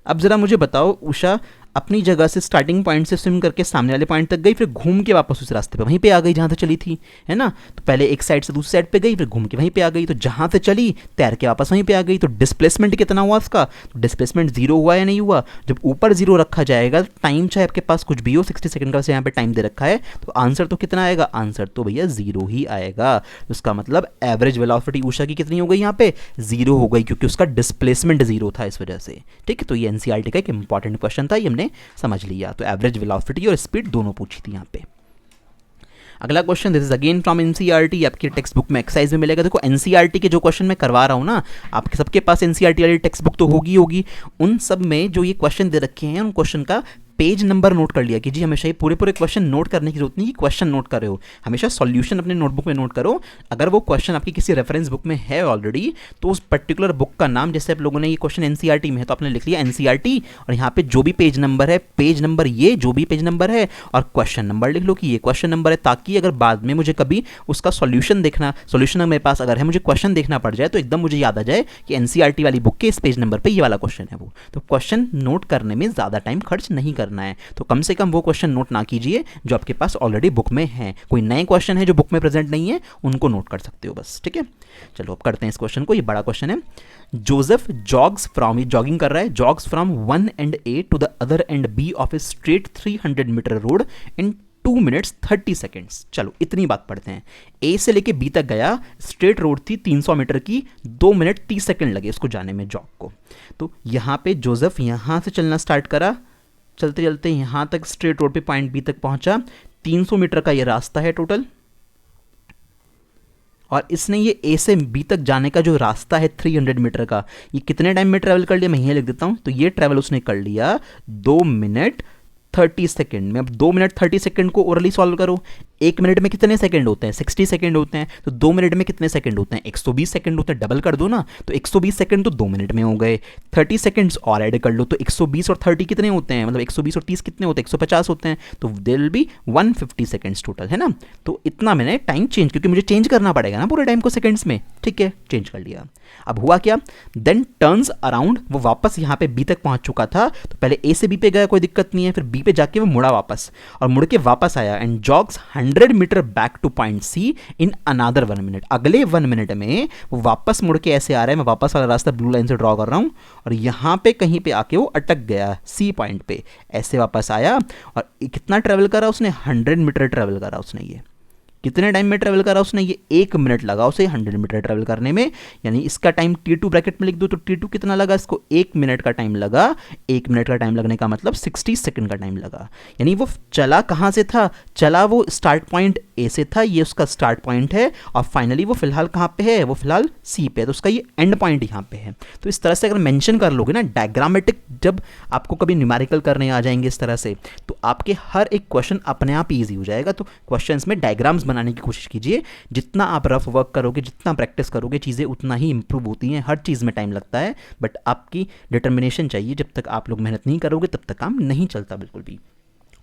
अब ज़रा मुझे बताओ, उषा अपनी जगह से स्टार्टिंग पॉइंट से स्विम करके सामने वाले पॉइंट तक गई, फिर घूम के वापस उस रास्ते पे वहीं पे आ गई जहाँ से चली थी, है ना। तो पहले एक साइड से दूसरी साइड पे गई, फिर घूम के वहीं पे आ गई, तो जहाँ से चली तैर के वापस वहीं पे आ गई। तो डिस्प्लेसमेंट कितना हुआ उसका? तो डिस्प्लेसमेंट 0 हुआ या नहीं हुआ? जब ऊपर 0 रखा जाएगा, टाइम चाहे आपके पास कुछ भी हो, 60 सेकंड का यहाँ पे टाइम दे रखा है, तो आंसर तो कितना आएगा? आंसर तो भैया 0 ही आएगा। तो उसका मतलब एवरेज वेलोसिटी उषा की कितनी हो गई? यहाँ पे 0 हो गई, क्योंकि उसका डिस्प्लेसमेंट 0 था इस वजह से, ठीक है। तो ये एनसीईआरटी का एक इंपॉर्टेंट क्वेश्चन था, ये हमने समझ लिया। तो एवरेज वेलोसिटी और स्पीड दोनों पूछी थी यहाँ पे। अगला question, this is again from NCERT, आपकी टेक्स्ट बुक में एक्सरसाइज में मिलेगा। देखो एनसीईआरटी के जो क्वेश्चन मैं करवा रहा हूँ ना, आपके सबके पास एनसीईआरटी वाली टेक्स्ट बुक तो होगी, उन सब में जो ये क्वेश्चन दे रखे हैं उन क्वेश्चन का पेज नंबर नोट कर लिया कि जी हमेशा ये पूरे क्वेश्चन नोट करने की जरूरत नहीं कि क्वेश्चन नोट कर रहे हो, हमेशा सॉल्यूशन अपने नोटबुक में नोट करो। अगर वो क्वेश्चन आपकी किसी रेफरेंस बुक में है ऑलरेडी, तो उस पर्टिकुलर बुक का नाम, जैसे आप लोगों ने ये क्वेश्चन एनसीईआरटी में है तो आपने लिख लिया एनसीईआरटी, और यहाँ पे जो भी पेज नंबर है, पेज नंबर ये जो भी पेज नंबर है, और क्वेश्चन नंबर लिख लो कि ये क्वेश्चन नंबर है, ताकि अगर बाद में मुझे कभी उसका सॉल्यूशन देखना, सॉल्यूशन मेरे पास अगर है, मुझे क्वेश्चन देखना पड़ जाए तो एकदम मुझे याद आ जाए कि एनसीईआरटी वाली बुक के इस पेज नंबर पर ये वाला क्वेश्चन है वो। तो क्वेश्चन नोट करने में ज़्यादा टाइम खर्च नहीं करना है, तो कम से कम वो क्वेश्चन नोट ना कीजिए जो आपके पास ऑलरेडी बुक में है। कोई नए क्वेश्चन है जो बुक में प्रेजेंट नहीं है, उनको नोट कर सकते हो बस, ठीक है। चलो अब करते हैं इस क्वेश्चन को, ये बड़ा क्वेश्चन है। जोसेफ जॉग्स फ्रॉम, ये जॉगिंग कर रहा है, jogs from one end A to the other end B of a straight 300 metre road in 2 minutes 30 seconds. चलो इतनी बात पढ़ते हैं। ए से लेके बी तक गया, स्ट्रेट रोड थी 300 मीटर की, 2 मिनट 30 सेकेंड लगे उसको जाने में, जॉग को। तो यहाँ पे जोसेफ यहाँ से चलना स्टार्ट करा, चलते चलते यहाँ तक स्ट्रेट रोड पे पॉइंट बी तक पहुंचा। 300 मीटर का ये रास्ता है टोटल, और इसने ये ए से बी तक जाने का जो रास्ता है 300 मीटर का, ये कितने टाइम में ट्रैवल कर लिया मैं यहीं लिख देता हूँ। तो ये ट्रैवल उसने कर लिया 2 मिनट 30 सेकंड में। अब 2 मिनट 30 सेकंड को ओरली सॉल्व करो, 1 मिनट में कितने सेकंड होते हैं? 60 सेकंड होते हैं। तो 2 मिनट में कितने सेकंड होते हैं? 120 सेकंड होते हैं। डबल कर दो ना, तो 120 सेकंड तो 2 मिनट में हो गए। 30 सेकंड्स और ऐड कर लो, तो 120 और 30 कितने होते हैं? मतलब 120 और 30 कितने होते हैं? 150 होते हैं। तो there will be 150 seconds total, है ना। तो इतना मैंने टाइम चेंज, क्योंकि मुझे चेंज करना पड़ेगा ना पूरे टाइम को सेकंड्स में, ठीक है, चेंज कर लिया। अब हुआ क्या, देन टर्न्स अराउंड, वो वापस यहाँ पे बी तक पहुंच चुका था, तो पहले ए से बी पे गया, कोई दिक्कत नहीं है, फिर बी पे जाके वो मुड़ा वापस, और मुड़ के वापस आया and jogs 100 metre back to point C in another 1 minute. अगले 1 मिनट में वो वापस मुड़ के ऐसे आ रहा है, मैं वापस वाला रास्ता ब्लू लाइन से ड्रॉ कर रहा हूँ, और यहाँ पे कहीं पे आके वो अटक गया सी पॉइंट पे, ऐसे वापस आया, और कितना ट्रेवल करा उसने? 100 मीटर ट्रेवल करा उसने। ये कितने टाइम में ट्रेवल करा उसने? ये 1 मिनट लगा उसे 100 मीटर ट्रेवल करने में, यानी इसका टाइम T2 ब्रैकेट में लिख दो, तो T2 कितना लगा इसको? 1 मिनट का टाइम लगा। 1 मिनट का टाइम लगने का मतलब 60 सेकंड का टाइम लगा। यानी वो चला कहाँ से था? चला वो स्टार्ट पॉइंट ए से था, ये उसका स्टार्ट पॉइंट है, और फाइनली वो फिलहाल कहाँ पे है? वो फिलहाल सी पे है, तो उसका ये एंड पॉइंट यहाँ पे है। तो इस तरह से अगर मेंशन कर लोगे ना डायग्रामेटिक, जब आपको कभी न्यूमेरिकल करने आ जाएंगे इस तरह से, तो आपके हर एक क्वेश्चन अपने आप ईजी हो जाएगा। तो क्वेश्चंस में डायग्राम्स बनाने की कोशिश कीजिए। जितना आप रफ वर्क करोगे, जितना प्रैक्टिस करोगे, चीज़ें उतना ही इंप्रूव होती हैं। हर चीज़ में टाइम लगता है, बट आपकी डिटर्मिनेशन चाहिए। जब तक आप लोग मेहनत नहीं करोगे तब तक काम नहीं चलता बिल्कुल भी।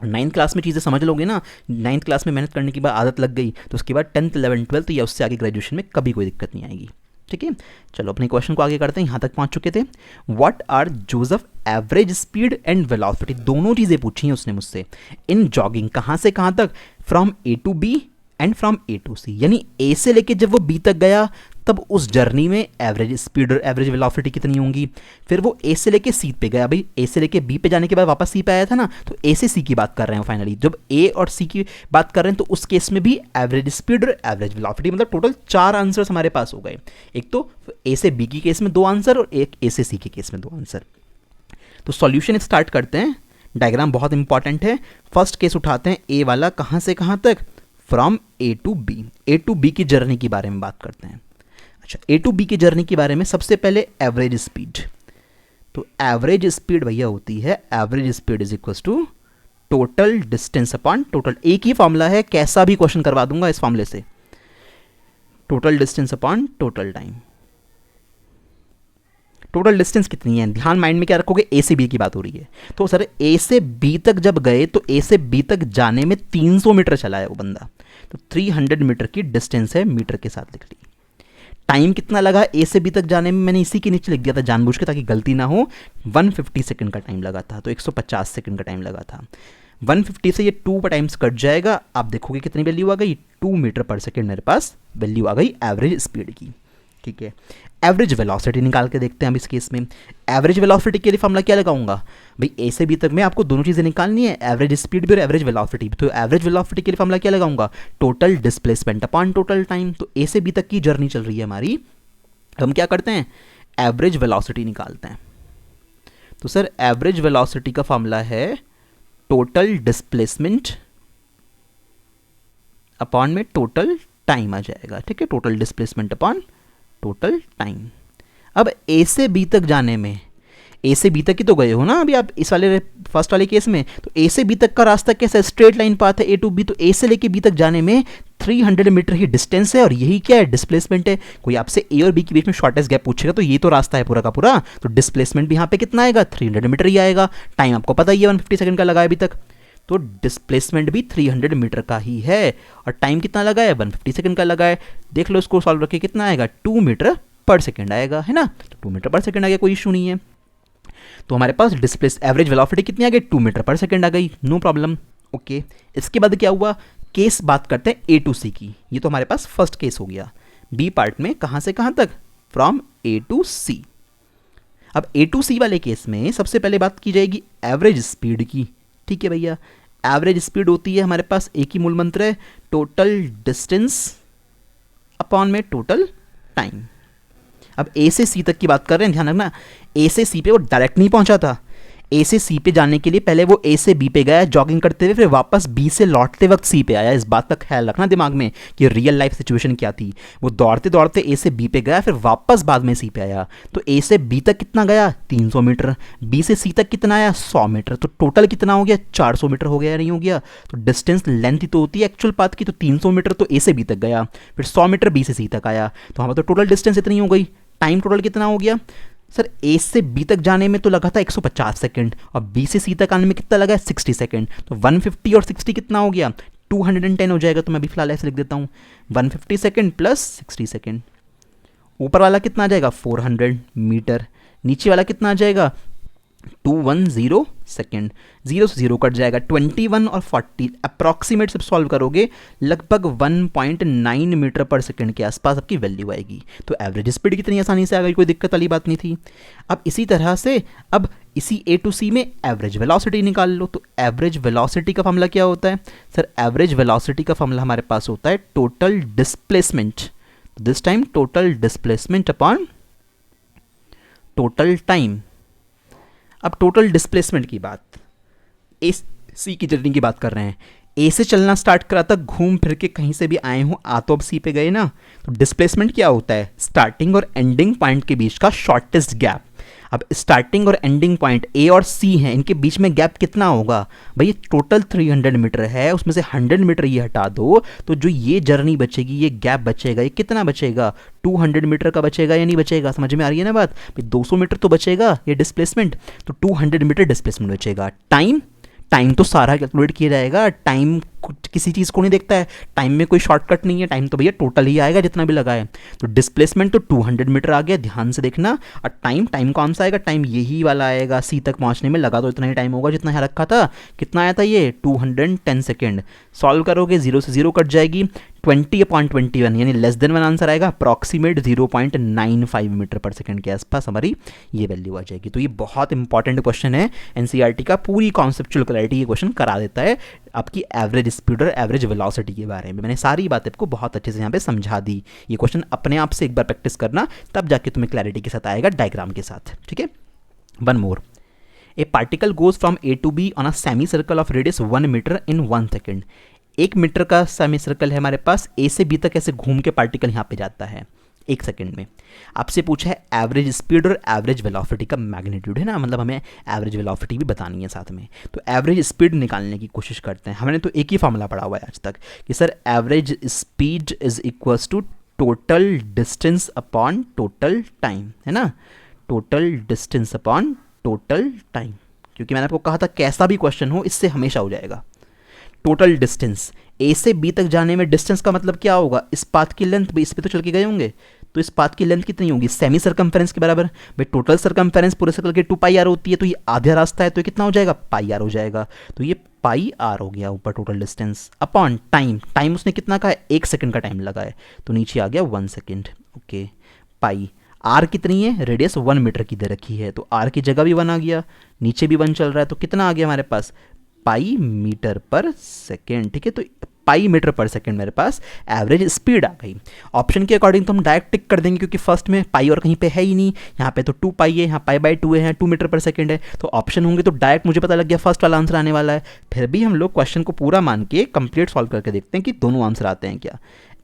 और 9th क्लास में चीज़ें समझ लोगे ना, 9th क्लास में मेहनत करने की बाद आदत लग गई, तो उसके बाद 10th 11th 12th या उससे आगे ग्रेजुएशन में कभी कोई दिक्कत नहीं आएगी। ठीक है, चलो अपने क्वेश्चन को आगे करते हैं। यहाँ तक पहुँच चुके थे। What are Joseph average speed and velocity, दोनों चीज़ें पूछी हैं उसने मुझसे। इन जॉगिंग, कहाँ से कहाँ तक? From A to B and from A to C, यानी ए से लेके जब वो बी तक गया, तब उस जर्नी में एवरेज स्पीड और एवरेज वेलोसिटी कितनी होंगी। फिर वो ए से लेके सी पे गया, भाई ए से लेके बी पे जाने के बाद वापस सी पे आया था ना, तो ए से सी की बात कर रहे हैं फाइनली। जब ए और सी की बात कर रहे हैं, तो उस केस में भी एवरेज स्पीड और एवरेज वेलोसिटी, मतलब टोटल 4 आंसर्स हमारे पास हो गए। एक तो ए से बी की केस में 2 आंसर, और एक ए से सी के केस में 2 आंसर। तो सॉल्यूशन स्टार्ट करते हैं। डायग्राम बहुत इंपॉर्टेंट है। फर्स्ट केस उठाते हैं, ए वाला, कहाँ से कहाँ तक? From A to B. A to B की जर्नी के बारे में बात करते हैं। अच्छा, ए टू बी की जर्नी के बारे में सबसे पहले एवरेज स्पीड। तो एवरेज स्पीड भैया होती है, average speed is equal to total distance upon total, एक ही फॉर्मूला है, कैसा भी क्वेश्चन करवा दूंगा इस फॉर्मूले से। Total distance upon total time. Total distance कितनी है? ध्यान माइंड में क्या रखोगे? ए से बी की बात हो रही है। तो सर ए से बी तक जब गए, तो ए से बी तक जाने में 300 मीटर चला है वो बंदा, तो 300 मीटर की डिस्टेंस है, मीटर के साथ लिख ली। टाइम कितना लगा ए से बी तक जाने में? मैंने इसी के नीचे लिख दिया था जानबूझ के, ताकि गलती ना हो। 150 सेकंड का टाइम लगा था, तो 150 सेकंड का टाइम लगा था। 150 से ये 2 टाइम्स कट जाएगा, आप देखोगे कितनी वैल्यू आ गई? 2 मीटर पर सेकंड मेरे पास वैल्यू आ गई एवरेज स्पीड की। ठीक है, एवरेज वेलोसिटी निकाल के देखते हैं अब इस केस में। एवरेज वेलोसिटी के लिए फॉर्मूला क्या लगाऊंगा? भाई ए से बी तक में आपको दोनों चीज़ें निकालनी है, एवरेज स्पीड भी और एवरेज वेलोसिटी भी। तो एवरेज वेलोसिटी के लिए फॉर्मूला क्या लगाऊंगा? Total displacement upon total time. तो ए से बी तक की जर्नी चल रही है हमारी, हम क्या करते हैं? एवरेज वेलोसिटी निकालते हैं। तो सर एवरेज वेलोसिटी का फॉर्मूला है टोटल डिस्प्लेसमेंट अपॉन में टोटल टाइम आ जाएगा। ठीक है, total displacement upon total time. अब ए से बी तक जाने में, ए से बी तक ही तो गए हो ना अभी आप इस वाले फर्स्ट वाले केस में, तो ए से बी तक का रास्ता कैसा है? स्ट्रेट लाइन पाथ है ए टू बी। तो ए से लेके बी तक जाने में 300 मीटर ही डिस्टेंस है, और यही क्या है? डिस्प्लेसमेंट है। कोई आपसे ए और बी के बीच में शॉर्टेस्ट गैप पूछेगा, तो ये तो रास्ता है पूरा का पूरा, तो डिस्प्लेसमेंट भी यहाँ पे कितना आएगा? 300 मीटर ही आएगा। टाइम आपको पता ही है 150 सेकंड का लगा है अभी तक, तो डिस्प्लेसमेंट भी 300 मीटर का ही है, और टाइम कितना लगा है? 150 सेकंड का लगा है। देख लो इसको सॉल्व करके, कितना आएगा? 2 मीटर पर सेकंड आएगा, है ना। तो 2 मीटर पर सेकंड आ गया, कोई इशू नहीं है। तो हमारे पास डिस्प्लेस एवरेज वेलोसिटी कितनी आ गई? 2 मीटर पर सेकंड आ गई, नो प्रॉब्लम। ओके, इसके बाद क्या हुआ? केस बात करते हैं ए टू सी की। ये तो हमारे पास फर्स्ट केस हो गया। बी पार्ट में कहाँ से कहाँ तक? फ्रॉम ए टू सी। अब ए टू सी वाले केस में सबसे पहले बात की जाएगी एवरेज स्पीड की। ठीक है भैया, एवरेज स्पीड होती है हमारे पास, एक ही मूल मंत्र है, टोटल डिस्टेंस अपॉन में टोटल टाइम। अब ए से सी तक की बात कर रहे हैं, ध्यान रखना, ए से सी पे वो डायरेक्ट नहीं पहुंचा था, ए से सी पे जाने के लिए पहले वो ए से बी पे गया जॉगिंग करते हुए, फिर वापस बी से लौटते वक्त सी पे आया। इस बात का ख्याल रखना दिमाग में कि रियल लाइफ सिचुएशन क्या थी। वो दौड़ते दौड़ते ए से बी पे गया, फिर वापस बाद में सी पे आया। तो ए से बी तक कितना गया 300 मीटर, बी से सी तक कितना आया 100 मीटर। तो टोटल कितना हो गया 400 मीटर हो गया या नहीं हो गया। तो डिस्टेंस लेंथ ही तो होती है एक्चुअल पाथ की। तो 300 मीटर तो ए से बी तक गया, फिर 100 मीटर बी से सी तक आया। तो हमारा तो टोटल डिस्टेंस इतनी हो गई। टाइम टोटल कितना हो गया सर, ए से बी तक जाने में तो लगा था 150 सेकंड, और बी से सी तक आने में कितना लगा है 60 सेकंड। तो 150 और 60 कितना हो गया 210 हो जाएगा। तो मैं अभी फिलहाल ऐसे लिख देता हूँ 150 सेकंड प्लस 60 सेकंड। ऊपर वाला कितना आ जाएगा 400 मीटर, नीचे वाला कितना आ जाएगा 210 सेकेंड। 0 से 0 कट जाएगा। 21 और 40 अप्रॉक्सीमेट सब सॉल्व करोगे लगभग 1.9 मीटर पर सेकेंड के आसपास आपकी वैल्यू आएगी। तो एवरेज स्पीड कितनी आसानी से आ गई, कोई दिक्कत वाली बात नहीं थी। अब इसी तरह से अब इसी ए टू सी में एवरेज वेलोसिटी निकाल लो। तो एवरेज वेलोसिटी का फॉर्मूला क्या होता है सर, एवरेज वेलोसिटी का फॉर्मूला हमारे पास होता है total displacement. This time total displacement upon total time. अब टोटल डिस्प्लेसमेंट की बात, ए सी की जर्नी की बात कर रहे हैं। ए से चलना स्टार्ट करा था, घूम फिर के कहीं से भी आए हों, आ तो अब सी पे गए ना। तो डिस्प्लेसमेंट क्या होता है, स्टार्टिंग और एंडिंग पॉइंट के बीच का शॉर्टेस्ट गैप। अब स्टार्टिंग और एंडिंग पॉइंट ए और सी हैं, इनके बीच में गैप कितना होगा भाई, टोटल 300 मीटर है, उसमें से 100 मीटर ये हटा दो तो जो ये जर्नी बचेगी, ये गैप बचेगा, ये कितना बचेगा 200 मीटर का बचेगा या नहीं बचेगा। समझ में आ रही है ना बात, 200 मीटर तो बचेगा ये डिस्प्लेसमेंट, तो 200 मीटर डिस्प्लेसमेंट बचेगा। टाइम तो सारा कैलकुलेट किया जाएगा। टाइम किसी चीज़ को नहीं देखता है, टाइम में कोई शॉर्टकट नहीं है, टाइम तो भैया टोटल ही आएगा जितना भी लगा है। तो डिस्प्लेसमेंट तो 200 मीटर आ गया, ध्यान से देखना। और टाइम कौन सा आएगा, टाइम यही वाला आएगा, सी तक पहुंचने में लगा तो इतना ही टाइम होगा जितना यहाँ रखा था। कितना आया था ये 210 सेकेंड। सॉल्व करोगे 0 से 0 कट जाएगी, 20/21 यानी लेस देन 1 आंसर आएगा। अप्रॉक्सीमेट 0.95 मीटर पर सेकेंड के आसपास हमारी ये वैल्यू आ जाएगी। तो ये बहुत इंपॉर्टेंट क्वेश्चन है, एनसीईआरटी का पूरी कॉन्सेप्चुअल क्लैरिटी ये क्वेश्चन करा देता है आपकी एवरेज स्पीड और एवरेज वेलोसिटी के बारे में। मैंने सारी बातें आपको बहुत अच्छे से यहाँ पे समझा दी। ये क्वेश्चन अपने आप से एक बार प्रैक्टिस करना, तब जाके तुम्हें क्लैरिटी के साथ आएगा डायग्राम के साथ, ठीक है। One more, a particle goes from A to B on a semicircle of radius 1 metre in 1 second. 1 metre का सेमी सर्कल है हमारे पास, ए से बी तक ऐसे घूम के पार्टिकल यहाँ पे जाता है 1 सेकेंड में। आपसे पूछा है एवरेज स्पीड और एवरेज वेलोसिटी का मैग्नीट्यूड, है ना, मतलब हमें एवरेज वेलोसिटी भी बतानी है साथ में। तो एवरेज स्पीड निकालने की कोशिश करते हैं। हमने तो एक ही फॉर्मूला पढ़ा हुआ है आज तक कि sir average speed is equals to total distance upon total time, है ना, total distance upon total time. क्योंकि मैंने आपको कहा था कैसा भी क्वेश्चन हो इससे हमेशा हो जाएगा। टोटल डिस्टेंस ए से बी तक जाने में डिस्टेंस का मतलब क्या होगा, इस पाथ की लेंथ, भाई इस पे तो चल के गए होंगे, तो इस पाथ की लेंथ कितनी होगी सेमी सरकमफेरेंस के बराबर। भाई टोटल सरकमफेरेंस पूरे सर्कल के 2πr होती है, तो ये आधा रास्ता है तो ये कितना हो जाएगा πr हो जाएगा। तो ये πr हो गया ऊपर टोटल डिस्टेंस अपॉन टाइम उसने कितना कहा है 1 सेकंड का टाइम लगा है, तो नीचे आ गया 1 सेकंड। ओके, पाई आर कितनी है, रेडियस 1 मीटर की दे रखी है, तो आर की जगह भी 1 आ गया, नीचे भी 1 चल रहा है, तो कितना आ गया हमारे पास पाई मीटर पर सेकेंड, ठीक है। तो पाई मीटर पर सेकेंड मेरे पास एवरेज स्पीड आ गई। ऑप्शन के अकॉर्डिंग तो हम डायरेक्ट टिक कर देंगे क्योंकि फर्स्ट में पाई और कहीं पे है ही नहीं, यहाँ पे तो 2 पाई है, यहाँ π/2 है, 2 मीटर पर सेकेंड है, तो ऑप्शन होंगे तो डायरेक्ट मुझे पता लग गया फर्स्ट वाला आंसर आने वाला है। फिर भी हम लोग क्वेश्चन को पूरा मान के कंप्लीट सॉल्व करके देखते हैं कि दोनों आंसर आते हैं क्या।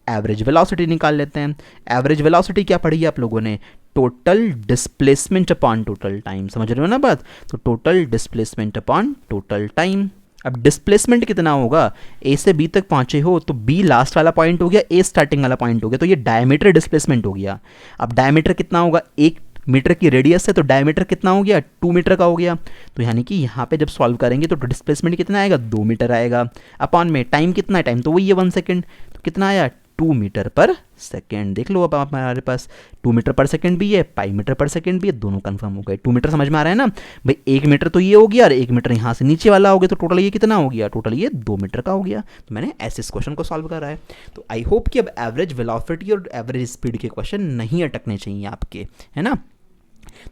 एवरेज वेलोसिटी निकाल लेते हैं। एवरेज वेलोसिटी क्या पढ़ी है आप लोगों ने, total displacement upon total time, समझ रहे हो ना बात। तो total displacement upon total time. अब डिस्प्लेसमेंट कितना होगा, ए से बी तक पहुंचे हो तो बी लास्ट वाला पॉइंट हो गया, ए स्टार्टिंग वाला पॉइंट हो गया, तो ये डायमीटर डिस्प्लेसमेंट हो गया। अब डायमीटर कितना होगा, 1 मीटर की रेडियस है तो डायमीटर कितना हो गया 2 मीटर का हो गया। तो यानी कि यहाँ पे जब सॉल्व करेंगे तो डिस्प्लेसमेंट कितना आएगा 2 मीटर आएगा। अपॉन में टाइम कितना है, टाइम तो वही है 1 सेकेंड, तो कितना आया 2 मीटर पर सेकेंड। देख लो अब हमारे पास 2 मीटर पर सेकेंड भी है, पाई मीटर पर सेकेंड भी है, दोनों कंफर्म हो गए। 2 मीटर समझ में आ रहा है ना भाई, 1 मीटर तो ये हो गया और 1 मीटर यहाँ से नीचे वाला हो गया, तो टोटल ये कितना हो गया, टोटल ये 2 मीटर का हो गया। तो मैंने ऐसे इस क्वेश्चन को सॉल्व करा है। तो आई होप कि अब एवरेज वेलोसिटी और एवरेज स्पीड के क्वेश्चन नहीं अटकने चाहिए आपके, है ना।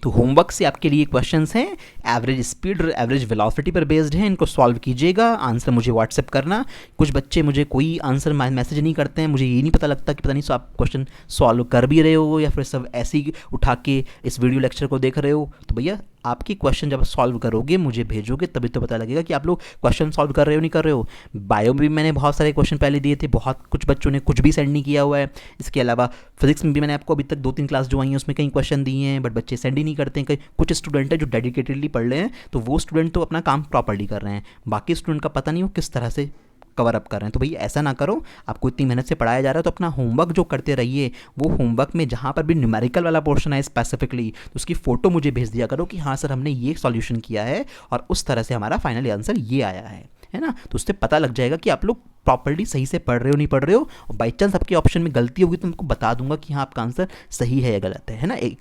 तो होमवर्क से आपके लिए क्वेश्चंस हैं एवरेज स्पीड और एवरेज वेलोसिटी पर बेस्ड हैं, इनको सॉल्व कीजिएगा। आंसर मुझे व्हाट्सएप करना। कुछ बच्चे मुझे कोई आंसर मैसेज नहीं करते हैं, मुझे ये नहीं पता लगता कि पता नहीं आप क्वेश्चन सॉल्व कर भी रहे हो या फिर सब ऐसे ही उठा के इस वीडियो लेक्चर को देख रहे हो। तो भैया आपकी क्वेश्चन जब सॉल्व करोगे मुझे भेजोगे तभी तो पता लगेगा कि आप लोग क्वेश्चन सॉल्व कर रहे हो नहीं कर रहे हो। बायो में भी मैंने बहुत सारे क्वेश्चन पहले दिए थे, बहुत कुछ बच्चों ने कुछ भी सेंड नहीं किया हुआ है। इसके अलावा फिजिक्स में भी मैंने आपको अभी तक 2-3 क्लास जो आई हैं उसमें कई क्वेश्चन दिए हैं, बट बच्चे सेंड ही नहीं करते हैं। कई कुछ स्टूडेंट है जो डेडिकेटेडली पढ़ रहे हैं, तो वो स्टूडेंट तो अपना काम प्रॉपरली कर रहे हैं, बाकी स्टूडेंट का पता नहीं वो किस तरह से कवर अप कर रहे हैं। तो भैया ऐसा ना करो, आपको इतनी मेहनत से पढ़ाया जा रहा है तो अपना होमवर्क जो करते रहिए, वो होमवर्क में जहाँ पर भी न्यूमेरिकल वाला पोर्शन है स्पेसिफिकली, तो उसकी फ़ोटो मुझे भेज दिया करो कि हाँ सर हमने ये सॉल्यूशन किया है और उस तरह से हमारा फाइनल आंसर ये आया है ना। तो उससे पता लग जाएगा कि आप लोग प्रॉपर्ली सही से पढ़ रहे हो नहीं पढ़ रहे हो, और बाई चांस आपके ऑप्शन में गलती होगी तो मैं आपको बता दूंगा कि हाँ आपका आंसर सही है या गलत है ना। एक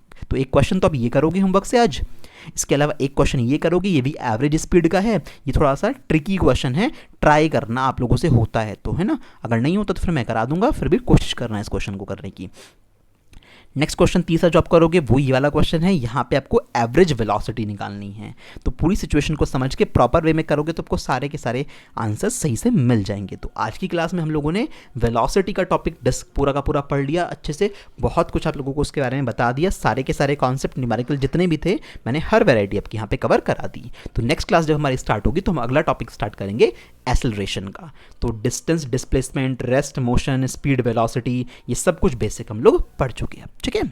क्वेश्चन तो आप ये करोगे होमवर्क से आज, इसके अलावा एक क्वेश्चन ये करोगे, ये भी एवरेज स्पीड का है, ये थोड़ा सा ट्रिकी क्वेश्चन है, ट्राई करना आप लोगों से होता है तो, है ना। अगर नहीं होता तो फिर मैं करा दूंगा, फिर भी कोशिश करना है इस क्वेश्चन को करने की। नेक्स्ट क्वेश्चन तीसरा जो आप करोगे वो ये वाला क्वेश्चन है, यहाँ पे आपको एवरेज वेलोसिटी निकालनी है। तो पूरी सिचुएशन को समझ के प्रॉपर वे में करोगे तो आपको सारे के सारे आंसर्स सही से मिल जाएंगे। तो आज की क्लास में हम लोगों ने वेलोसिटी का टॉपिक पूरा का पूरा पढ़ लिया अच्छे से, बहुत कुछ आप लोगों को उसके बारे में बता दिया, सारे के सारे कॉन्सेप्ट न्यूमेरिकल जितने भी थे मैंने हर वेराइटी आपके यहाँ पे कवर करा दी। तो नेक्स्ट क्लास जब हमारी स्टार्ट होगी तो हम अगला टॉपिक स्टार्ट करेंगे एक्सेलरेशन का। तो distance, displacement, rest, motion, speed, velocity, ये सब कुछ बेसिक हम लोग पढ़ चुके हैं, ठीक है।